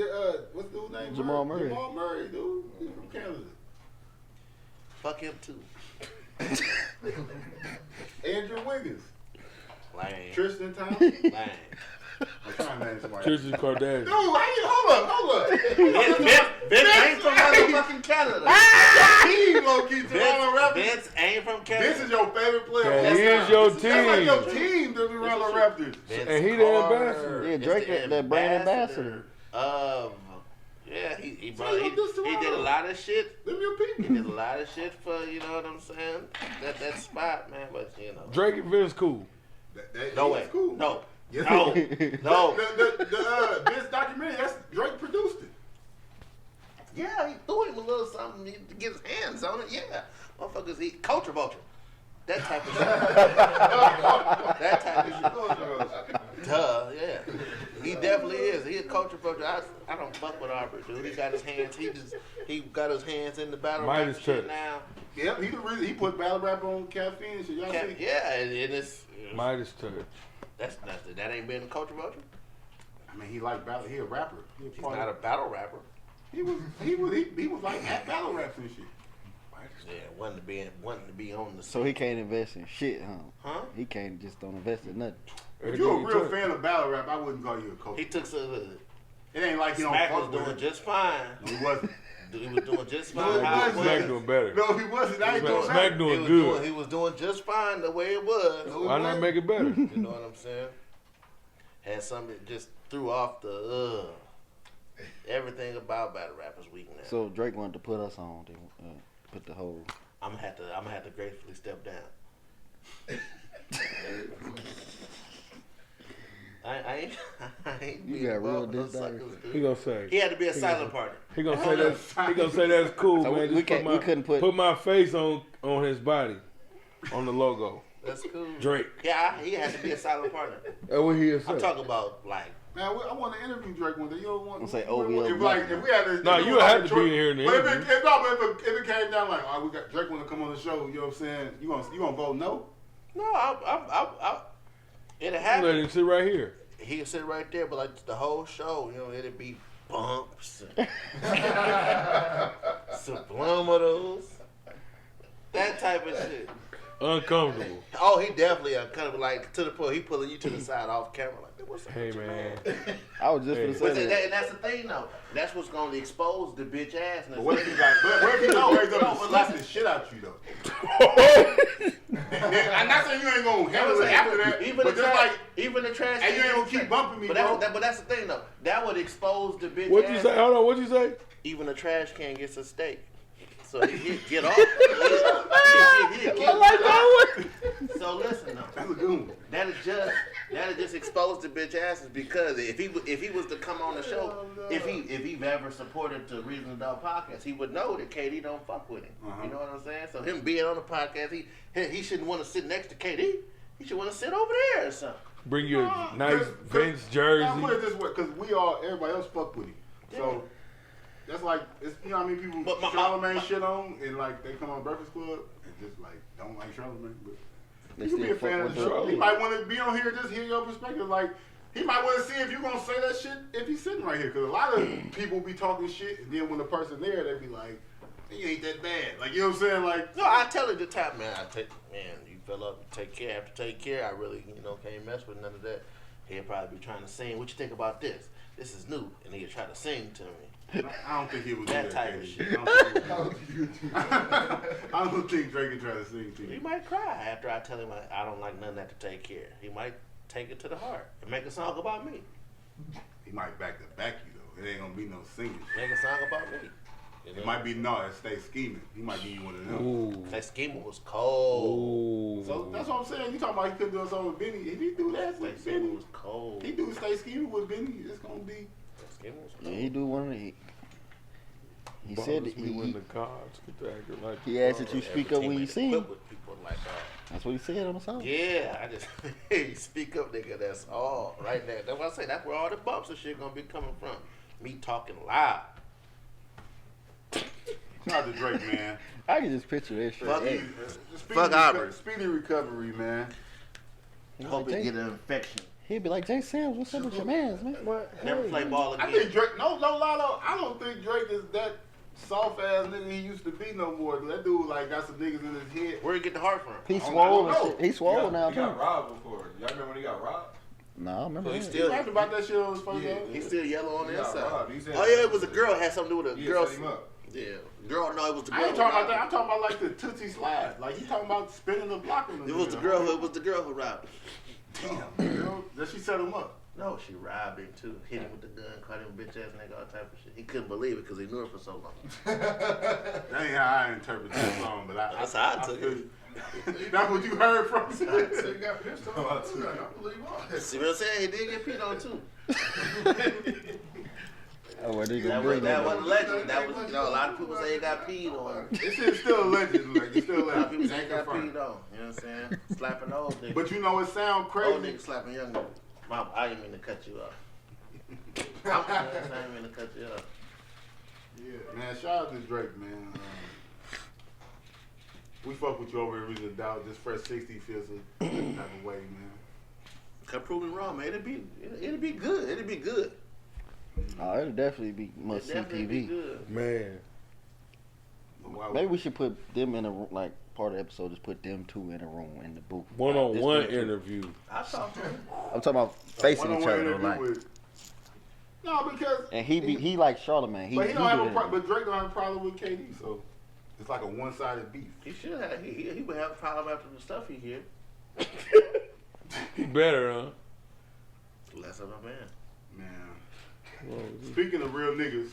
what's the dude's name? Jamal Murray. Jamal Murray, dude. He's from Canada. Fuck him too. Andrew Wiggins. Lame. Tristan Thompson. Lame. I'm trying to name somebody. Tristan Kardashian. Dude, hold up. Vince ain't from motherfucking Canada. Team low-key Toronto Raptors. Vince ain't from Canada. This is your favorite player. That is your That's like team. your team, the Toronto Raptors. Vince And he the Carter. ambassador. Yeah, Drake, that brand ambassador. Yeah, he So you this did a Toronto. lot of shit. Them your He people. did a lot of shit for, you know what I'm saying? That spot, man. But you know, Drake and Vince cool. no That's way, cool. no, Yes, no, it is. no. The Vince documentary, that's Drake produced it. Yeah, he threw him a little something to get his hands on it. Yeah, motherfuckers eat culture vulture. That type of shit. That type of shit. Duh, yeah. He definitely is. He a culture vulture. I don't fuck with Aubrey, dude. He got his hands. He got his hands in the battle rap Midas shit touch. now. Yep, he the reason he put battle rap on caffeine and shit. Y'all see? Yeah, and it's Midas touch. that ain't been a culture vulture. I mean, he like battle. He a rapper. He's not a battle rapper. He was like at battle raps and shit. Yeah, wanting to be on the. So he can't invest in shit, huh? Huh? He can't just don't invest in nothing. If you're a real fan of battle rap, I wouldn't call you a coach. He took some. It ain't like he don't Smack was fuck with doing it. just fine. No, he wasn't. He was doing just fine. No, he how it wasn't. Smack was. doing better. No, he wasn't. I ain't doing Smack that. doing good. He was doing just fine the way it was. Why not make it better? You know what I'm saying? Had something that just threw off the everything about battle rap is weak now. So Drake wanted to put us on. Put the whole. I'm gonna have to gracefully step down. I ain't You being got real involved with no disc suckers, dude. He gonna say. He had to be a silent partner. He gonna say that. He gonna say that's cool, So man. we Just couldn't put put my face on his body, on the logo. That's cool. Drake. Yeah, he had to be a silent partner. That's what he is. I'm talking about like. Man, I want to interview Drake one day. You don't want to say if we had to. No, you have to be here in the But interview. if it came down like, oh, we got Drake want to come on the show, you know what I'm saying? You gonna vote no? No, I it'd Let happen. him sit right here. He could sit right there, but like the whole show, you know, it'd be bumps, and subliminals, that type of shit. Uncomfortable. Oh, he definitely uncomfortable. Like to the point, he pulling you to the side off camera, like, what's up? Hey man. I was just gonna But say that. and that's the thing, though. That's what's gonna expose the bitch ass. But what if he got? What if he raised up and slapped the shit out you though? I'm not saying you ain't gonna handle it after that. Even the trash. And you ain't gonna keep bumping me, bro. But that's the thing, though. That would expose the bitch. What'd you say? Hold on. What'd you say? Even the trash can gets a steak. So he'd get off. So listen though. That's a good one. That'll just expose the bitch asses because if he was to come on the show, if he ever supported the Reason to Doubt podcast, he would know that KD don't fuck with him. You know what I'm saying? So him being on the podcast, he shouldn't want to sit next to KD. He should want to sit over there or something. Bring you a nice Vince jersey. I'll put it this way, because everybody else fuck with him. So that's like, it's, you know what I mean? People Charlamagne shit on, and like they come on Breakfast Club and just like don't like Charlamagne, but you can be a fan of the show. He might want to be on here, just hear your perspective. Like he might want to see if you're gonna say that shit if he's sitting right here, because a lot of people be talking shit, and then when the person there, they be like, "You ain't that bad." Like you know what I'm saying? Like no, I tell him the time, man. You fill up, take care. Have to take care. I really, can't mess with none of that. He'll probably be trying to sing. What you think about this? This is new, and he'll try to sing to me. I don't think he would do that type of shit. I don't think Drake would try to sing to you. He might cry after I tell him I don't like none of that to take care. He might take it to the heart and make a song about me. He might back you though. It ain't gonna be no singing. Make a song about me. It might be Stay Scheming. He might give you one of them. Ooh. Stay Scheming was cold. Ooh. So that's what I'm saying. You talking about he couldn't do a song with Benny? If he do that with Stay Benny, Scheming was cold. he do Stay Scheming with Benny. It's gonna be. Scheming was cold. Yeah, he do one of the. He said that when the cards get to acting like he asked that you speak up when you sing. With people like that. That's what he said on the song. Yeah, I just you speak up, nigga. That's all right there. That's what I say. That's where all the bumps and shit gonna be coming from. Me talking loud. Shout out to Drake, man. I can just picture that shit. Fuck Aubrey. Speedy recovery, man. Hope he get an infection. He'd be like, Jay Sam's, what's up with your mans, man? Never play ball again. I think Drake. No lie though. I don't think Drake is that soft ass nigga he used to be no more. That dude like got some niggas in his head. Where he get the heart from? He swole and shit. He swole He now got too. robbed before. Y'all remember when he got robbed? No, I remember. He's that. still He rapped about that shit on his first album. He's still yellow on the He got inside. robbed. He said- Oh yeah, it was a girl. Had something to do with a girl. set him up. Yeah, girl. No, it was the girl. I ain't talking about that. I'm talking about like the Tootsie Slide. Like he talking about spinning the block on the It was the girl. It was the girl who robbed him. Damn, girl. That she set him up. No, she robbed him too. Hit him with the gun, caught him bitch ass nigga, all type of shit. He couldn't believe it because he knew her for so long. That ain't how I interpret that song, but That's how I took it. That's what you heard from. So you got pissed off. I believe all. See what I'm saying? He did get peed on too. Oh, where they gonna That bring that? wasn't legend. That was, a lot of people say he got peed on. This shit's still a legend. Like it's still a A lot of people legend. say he got peed on. You know what I'm saying? Slapping old nigga. But you know it sound Old crazy. nigga slapping young nigga. Mom, I didn't mean to cut you off. I didn't mean to cut you off. Yeah, man. Shout out to Drake, man. We fuck with you over at Reason to Doubt. This Fresh 60 feels a different type of way, man. Can prove me wrong, man. It'd be good. It'd be good. Oh, it'll definitely be must see It'd definitely be TV. good. Man. Maybe we should put them in a room, like part of the episode. Just put them two in a room in the booth. One-on-one Just them two. interview. I talked to him. I'm talking about facing each One-on-one other, interview like. with- No, because. And he like Charlamagne. But he don't have a problem. but Drake don't have a problem with KD, so it's like a one-sided beef. He should have. He would have a problem after the stuff he hear. He better, huh? Less of a man. Man. Well, Speaking of real niggas,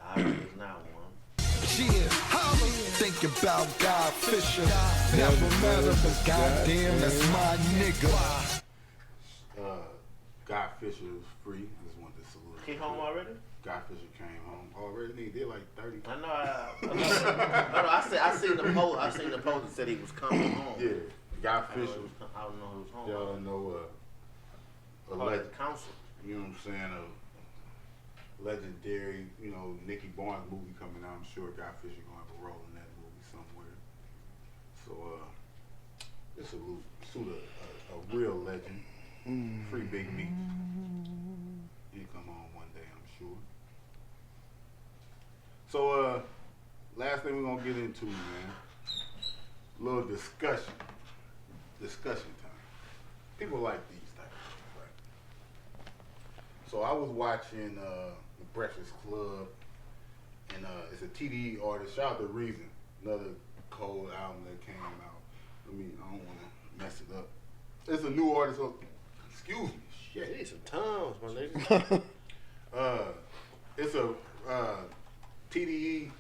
I is not one. Yeah, holla. Think about God Fisher. Never met him, but goddamn, that's my nigga. Fisher was free. I just wanted to salute him. He home already? Guy Fisher came home already. He did like 30. I know. I seen the post. I seen the post that said he was coming home. Yeah, Guy Fisher. I don't know who was home. Y'all know a council. You know what I'm saying? A legendary, you know, Nicky Barnes movie coming out. I'm sure Guy Fisher gonna have a role in that movie somewhere. So just salute a real legend. Free Big Meat. He'll come on one day, I'm sure. So last thing we're gonna get into, man. A little discussion. Discussion time. People like these type of things, right? So I was watching The Breakfast Club, and it's a TDE artist. Shout out to Reason, another cold album that came out. I don't want to mess it up. It's a new artist. Excuse me. Shit. Need some Tums, my nigga. It's a TDE.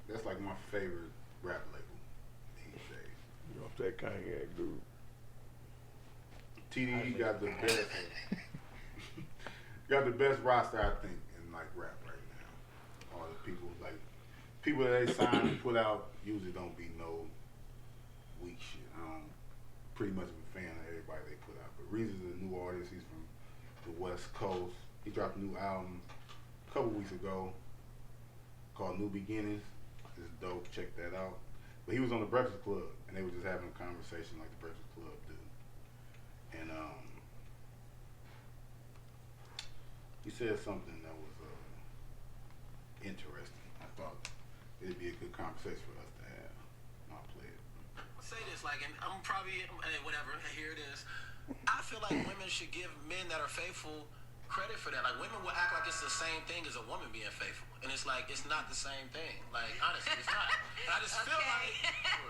That's like my favorite rap label these days. You off that cognac, dude. TDE got the best. Got the best roster, I think, in like rap right now. All the people that they sign and put out usually don't be no weak shit. Pretty much a fan of everybody they put out. But Reason's a new artist. He's from the West Coast. He dropped a new album a couple weeks ago called New Beginnings. It's dope. Check that out. But he was on The Breakfast Club, and they were just having a conversation like The Breakfast Club do. And he said something that was interesting. I thought it'd be a good conversation for us to have. I'll play it. Say this, like, and I'm probably, whatever, here it is. I feel like women should give men that are faithful credit for that. Like, women will act like it's the same thing as a woman being faithful. And it's like, it's not the same thing. Like, honestly, it's not. And I just feel like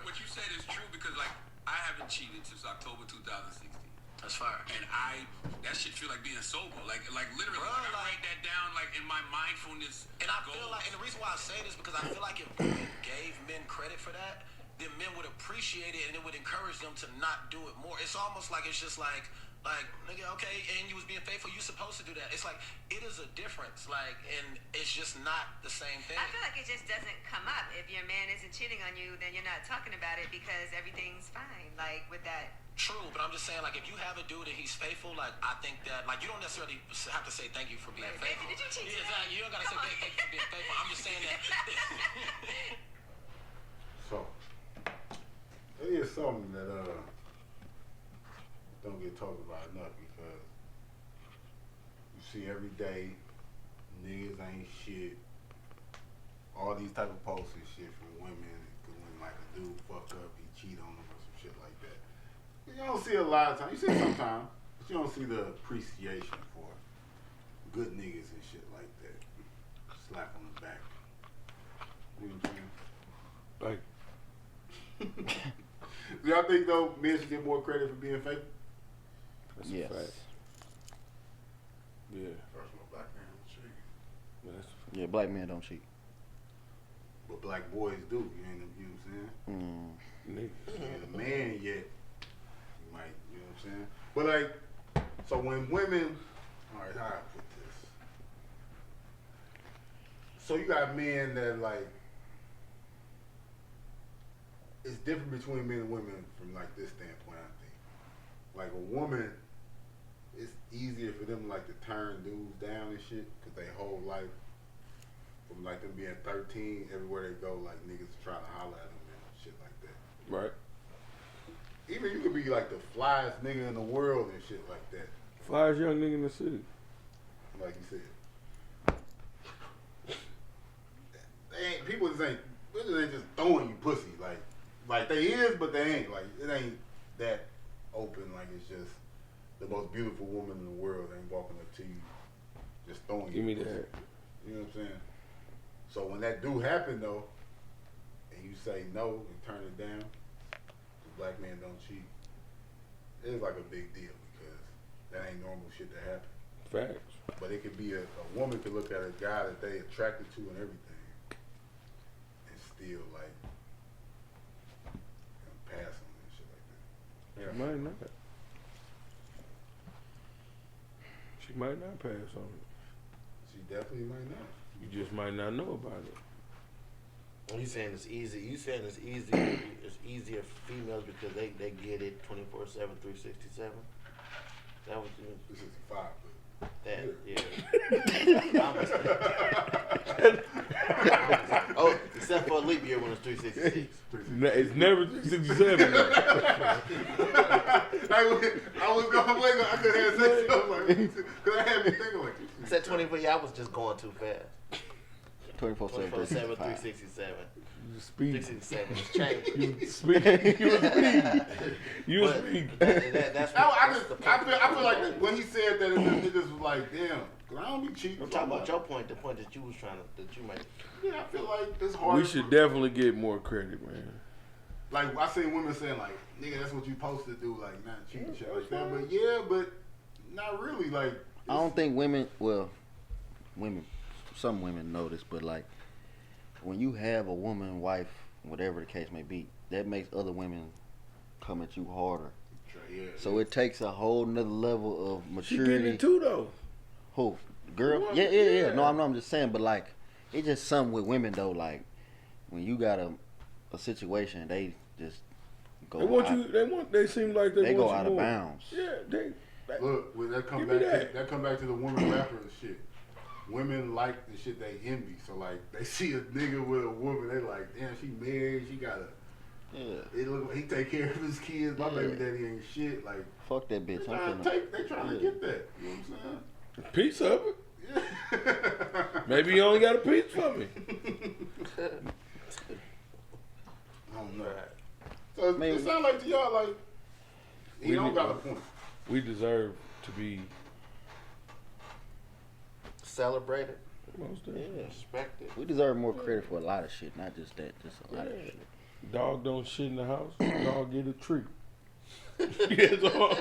what you said is true because, like, I haven't cheated since October 2016. That's fire. And that shit feel like being sober. Like literally, I write that down, like, in my mindfulness. And I feel like, and the reason why I say this because I feel like if women gave men credit for that, then men would appreciate it and it would encourage them to not do it more. It's almost like it's just like nigga, okay, and you was being faithful, you supposed to do that. It's like it is a difference, like, and it's just not the same thing. I feel like it just doesn't come up. If your man isn't cheating on you, then you're not talking about it because everything's fine. Like with that. True, but I'm just saying, like, if you have a dude and he's faithful, like, I think that, like, you don't necessarily have to say thank you for being faithful. Did you cheat today? Exactly. You don't gotta say thank you for being faithful. I'm just saying that. So, it is something that don't get talked about enough because you see every day niggas ain't shit. All these type of posts and shit from women. When like a dude fuck up, he cheat on them or some shit like that. You don't see a lot of times. You see it sometimes, but you don't see the appreciation for good niggas and shit like that. Slap on the back. You know what I'm saying? Like, do y'all think though men should get more credit for being faithful? That's yes. a fact. Yeah. First of all, black man don't cheat. Yeah, that's a fact. Yeah, black men don't cheat. But black boys do. You know what I'm saying? Niggas. You ain't a man yet. You might, you know what I'm saying? But like, so when women, all right, how I put this? So you got men that like, it's different between men and women from like this standpoint, I think. Like a woman, it's easier for them like to turn dudes down and shit because they whole life, from like them being 13, everywhere they go, like niggas try to holler at them and shit like that. Right. Even you could be like the flyest nigga in the world and shit like that. Flyest young nigga in the city. Like you said. People just ain't just throwing you pussy. Like they is, but they ain't. Like it ain't that open. Like it's just the most beautiful woman in the world ain't walking up to you, just throwing you. Give me pussy. that. You know what I'm saying? So when that do happen though, and you say no and turn it down, the black man don't cheat. It's like a big deal because that ain't normal shit to happen. Facts. But it could be a woman could look at a guy that they attracted to and everything, and still like pass on and shit like that. Yeah, might not. She might not pass on it. She definitely might not. You just might not know about it. You saying it's easy? You saying it's easy? It's easier for females because they get it 24/7, 367. That was 365. That yeah. Oh, except for a leap year when it's 366. It's never 367. I was going wait. I could have said something because I had me thinking like. Said 24. Yeah, I was just going too fast. 24/7, 367. You speed. 367 is changing. You speed. You speed. That's I feel like when he said that, it just was like, damn. Cause I don't be cheating. I'm talking about your point. The point that you was trying to, that you made. Yeah, I feel like it's hard. We should definitely get more credit, man. Like I seen women saying, like, nigga, that's what you supposed to do, like not cheating shit like that. But yeah, but not really. Like I don't think women. Well, some women know this, but like when you have a woman, wife, whatever the case may be, that makes other women come at you harder. Yeah, so it takes a whole nother level of maturity. She getting it too though. Who? Girl? Yeah. No, I'm just saying, but like it's just something with women though. Like when you got a situation, they just go. They seem like they go want out you of more. bounds. Yeah, look, when that come back to the women rapper and shit. Women like the shit they envy. So like they see a nigga with a woman, they like, damn, she married, she got a. Yeah. It look like he take care of his kids. My baby daddy ain't shit. Like fuck that bitch. They trying to get that. You know what I'm saying? A piece of it. Yeah. Maybe you only got a piece for me. I don't know. So it sounds like to y'all like he don't got a point. We deserve to be celebrated. Most definitely. Respected. We deserve more credit for a lot of shit, not just that, just a lot of shit. Dog don't shit in the house. Dog get a treat. Yes, all.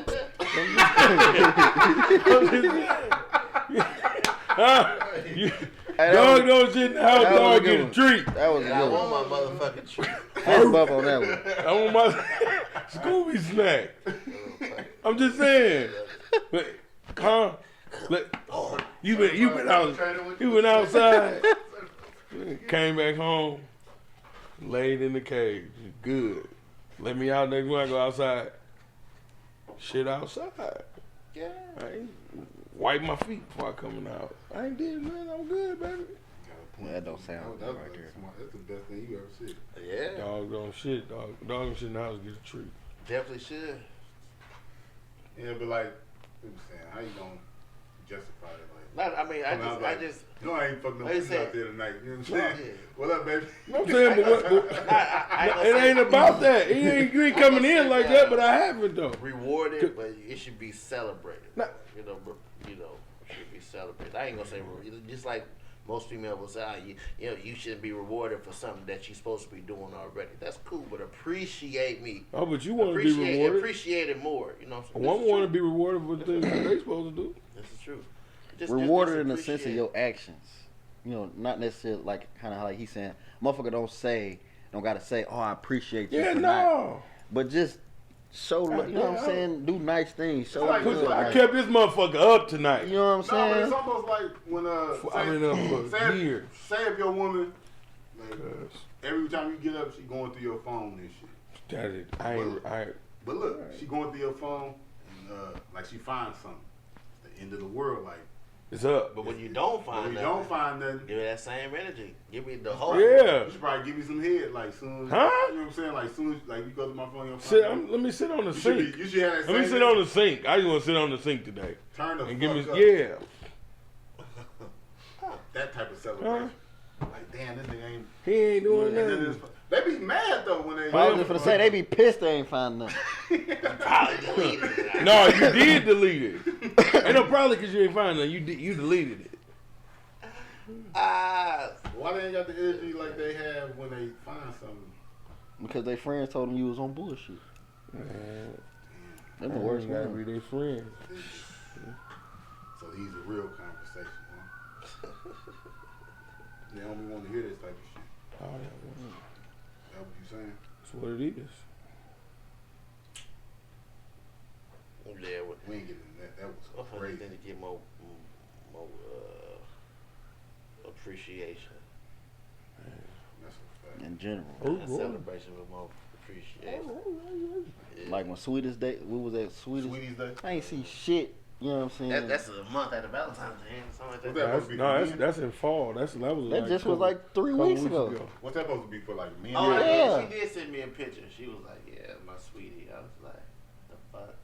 Dog don't shit in the house. Dog get a treat. That was good. I want my motherfucking treat. Fist bump on that one. I want my Scooby snack. I'm just saying. Huh? You been outside. Came back home. Laid in the cage. Good. Let me out next week. I go outside. Shit outside. Yeah. I ain't wipe my feet before I come in the house. I ain't did nothing. I'm good, baby. Yeah, that don't sound good right there. That's the best thing you ever seen. Yeah. Dog don't shit. Dog don't shit in the house. Get a treat. Definitely should. Yeah, but like you were saying, how you gonna justify it? Not, I mean, I just. No, I ain't fucking no shit out there tonight. You know what I'm saying? Yeah. What up, baby? I'm saying, but it ain't about that. He ain't coming in like that, but I haven't though. Rewarded, but it should be celebrated. You know, it should be celebrated. I ain't gonna say just like most females will say, you shouldn't be rewarded for something that you're supposed to be doing already. That's cool, but appreciate me. Oh, but you want to be rewarded? Appreciate it more. You know, I want to be rewarded for the things that they supposed to do. This is true. Rewarded in the sense of your actions. You know, not necessarily like kind of like he's saying, motherfucker don't gotta say, oh, I appreciate you. Yeah, no. But just show, you know what I'm saying? Do nice things. Show like, good. I kept this motherfucker up tonight. You know what I'm saying? But it's almost like when I've been up for years. Say if your woman, like, every time you get up, she going through your phone and shit. That is, But look, she going through your phone and like she finds something. It's the end of the world, like. It's up. But when you don't find nothing, give me that same energy. Give me the whole. Yeah. You should probably give me some head, like soon. Huh? You know what I'm saying? Like soon as you go to my phone, let me sit on the sink. You should have that. Let me sit on the sink. I just want to sit on the sink today. Turn the and fuck give me up. yeah. That type of celebration. Like damn, this nigga ain't. He ain't doing nothing. They be mad though when they. I was just gonna say they be pissed they ain't find nothing. Probably deleted it. No, you did delete it. Ain't no probably because you ain't find nothing. You deleted it. Why they ain't got the energy like they have when they find something? Because their friends told them you was on bullshit. Man, them the worst gotta ones. be their friends. So these are real conversations, huh? They only want to hear this type of shit. Oh, yeah. That what you saying? That's what it is. Yeah, we ain't getting that. That was crazy. crazy. Then to get more appreciation. That's a fact. In general. Celebration with more appreciation. Yeah. Like when Sweetest Day, we was at Sweetie's Day. I ain't see shit. You know what I'm saying? That's a month after Valentine's Day, something like that. That's in fall. That was like 3 weeks ago. What's that supposed to be for, like men? Oh, yeah. She did send me a picture. She was like, "Yeah, my sweetie." I was like, "The fuck."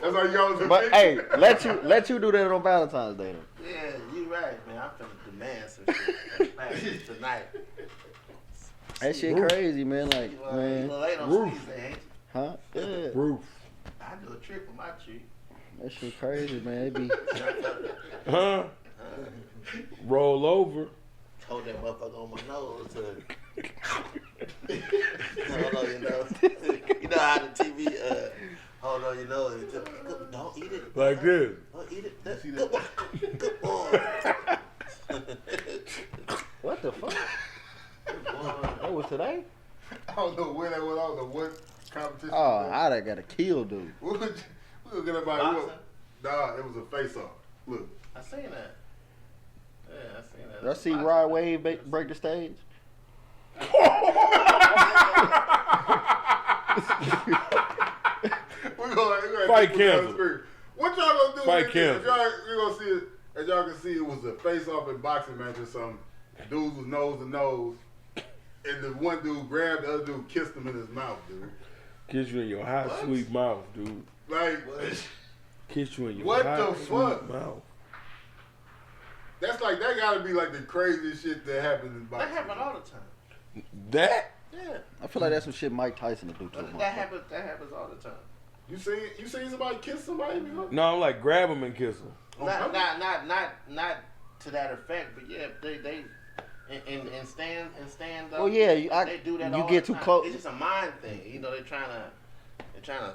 That's how y'all was. But hey, let you do that on Valentine's Day. Though. Yeah, you right, man. I'm finna demand some shit tonight. That shit crazy, man. Like, man. Late on Sweetie's Day, ain't you? Huh? Yeah. Roof. I do a trick with my tree. That shit crazy, man. It be. Huh? Roll over. Hold that motherfucker on my nose. Hold on your nose. You know how the TV, hold on your nose. Don't eat it. Like this. Don't eat it. See Good that? boy. Good boy. What the fuck? That was today? I don't know where that was. I don't know what competition. Oh, I done got a kill, dude. We gonna get everybody. Nah, it was a face-off. Look. I seen that. Yeah, I seen that. Did I see Rod Wave break the stage? We're gonna Fight canceled. What y'all gonna do? Fight canceled. We're gonna see it. As y'all can see, it was a face-off in boxing match or something. Dudes was nose to nose, and the one dude grabbed the other dude, kissed him in his mouth, dude. Kiss you in your hot, sweet mouth, dude. Like, kiss you in your what hot, the sweet fuck? mouth. That's like, that gotta be like the craziest shit that happens in boxing. That happen all the time. That? Yeah. I feel like that's some shit Mike Tyson would do to him. That happens all the time. You seen somebody kiss somebody? No, I'm like grab him and kiss him. Not to that effect, but yeah, they and stand up. Oh yeah, they do that. You all get the too time. close. It's just a mind thing, you know. They're trying to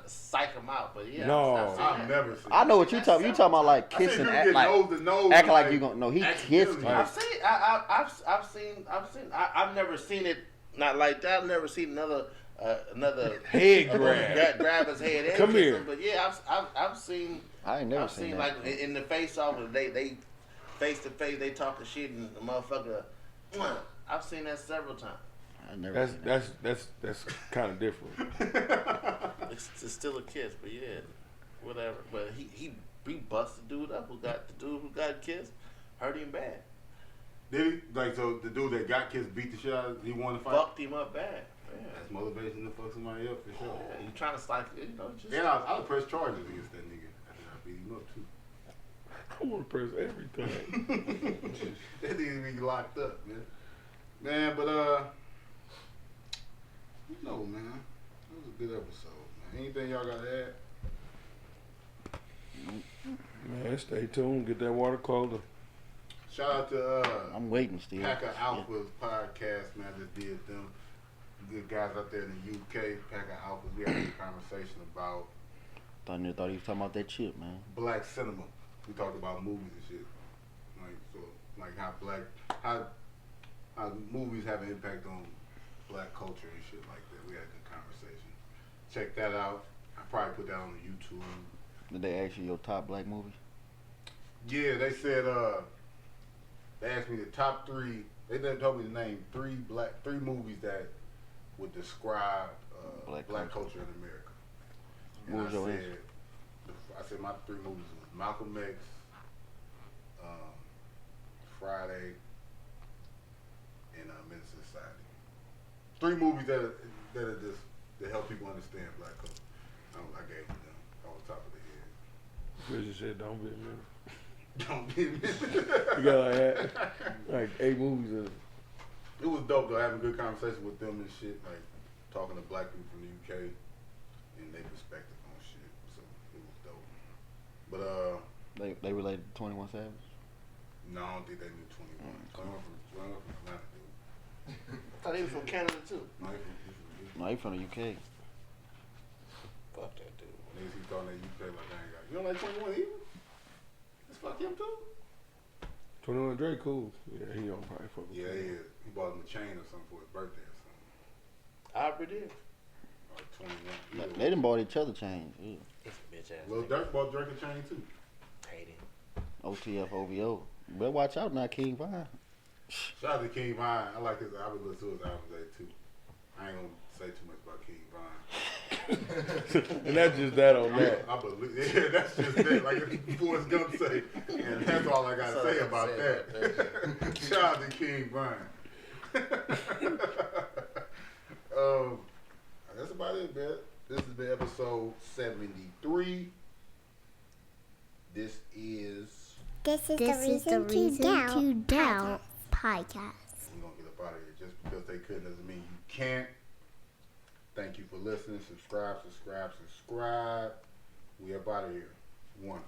psych them out, but yeah. No, I've never seen. I know what you talking. You talking about like kissing, act like nose to nose, acting like you gonna. No, he kissed him. I've seen. I've never seen it not like that. I've never seen another head grab. grab his head. And Come kiss here. him, but yeah, I've seen. I ain't never I've seen that. like in the face off, they face to face, they talking shit, and the motherfucker. I've seen that several times. I never. That's kind of different. It's still a kiss, but yeah, whatever. But he busted dude up. The dude who got kissed hurt him bad. Did he? Like, so the dude that got kissed beat the shit out of him? He won the fight? Fucked him up bad. Yeah. That's motivation to fuck somebody up for sure. Yeah, you trying to psych, you know, just. And I would press charges against that nigga after I beat him up too. I want to press everything. That nigga be locked up, man. Man, but you know, man, it was a good episode, man. Anything y'all got to add? Man, stay tuned. Get that water cooler. Shout out to I'm waiting still. Packer Alpha's podcast, man. I just did them. Good guys out there in the UK. Packer Alphas. We had a conversation about Thought you was talking about that chip, man. black cinema. We talked about movies and shit. Like how movies have an impact on black culture and shit like that. We had a good conversation. Check that out. I probably put that on YouTube. Did they ask you your top black movies? Yeah, they said they asked me the top 3. They didn't tell me to name 3 movies that would describe black culture in America. And What was your answer? I said my 3 movies was Malcolm X, Friday, and Menace to Society. 3 movies that are just to help people understand black culture. I gave them off the top of the head. Richard said, "Don't be a minute." Don't be a minute. You got like 8 movies. It was dope though, having a good conversation with them and shit, like talking to black people from the UK and their perspective on shit. So it was dope. But they related to 21 Savage? no, I don't think they knew 21. 21 from Atlanta, dude. I thought he was from Canada too. No, No, he from the UK. Fuck that dude. niggas he thought that UK like I ain't got. You don't like 21 either? Let's fuck him too. 21 Dre cool. Yeah, he don't probably fuck with Yeah, him. he bought him a chain or something for his birthday or something. Aubrey did. Or 21. They done bought each other chains. Yeah. It's a bitch ass. Lil Durk bought Drake a chain too. Hate it. OTF OVO. Better watch out now, King Vine. Shout out to King Vine. I like his. I would listen to his album today too. I ain't gonna say too much about King Vine. And that's just that on that. I believe. Yeah, that's just that. Like Forrest Gump say, and that's all I gotta say about that. Shout out to King Vine. That's about it, man. This has been episode 73. This is the Reason to Doubt podcast. We're gonna get up out of here. Just because they couldn't doesn't mean you can't. Thank you for listening. Subscribe. We up out of here. 1.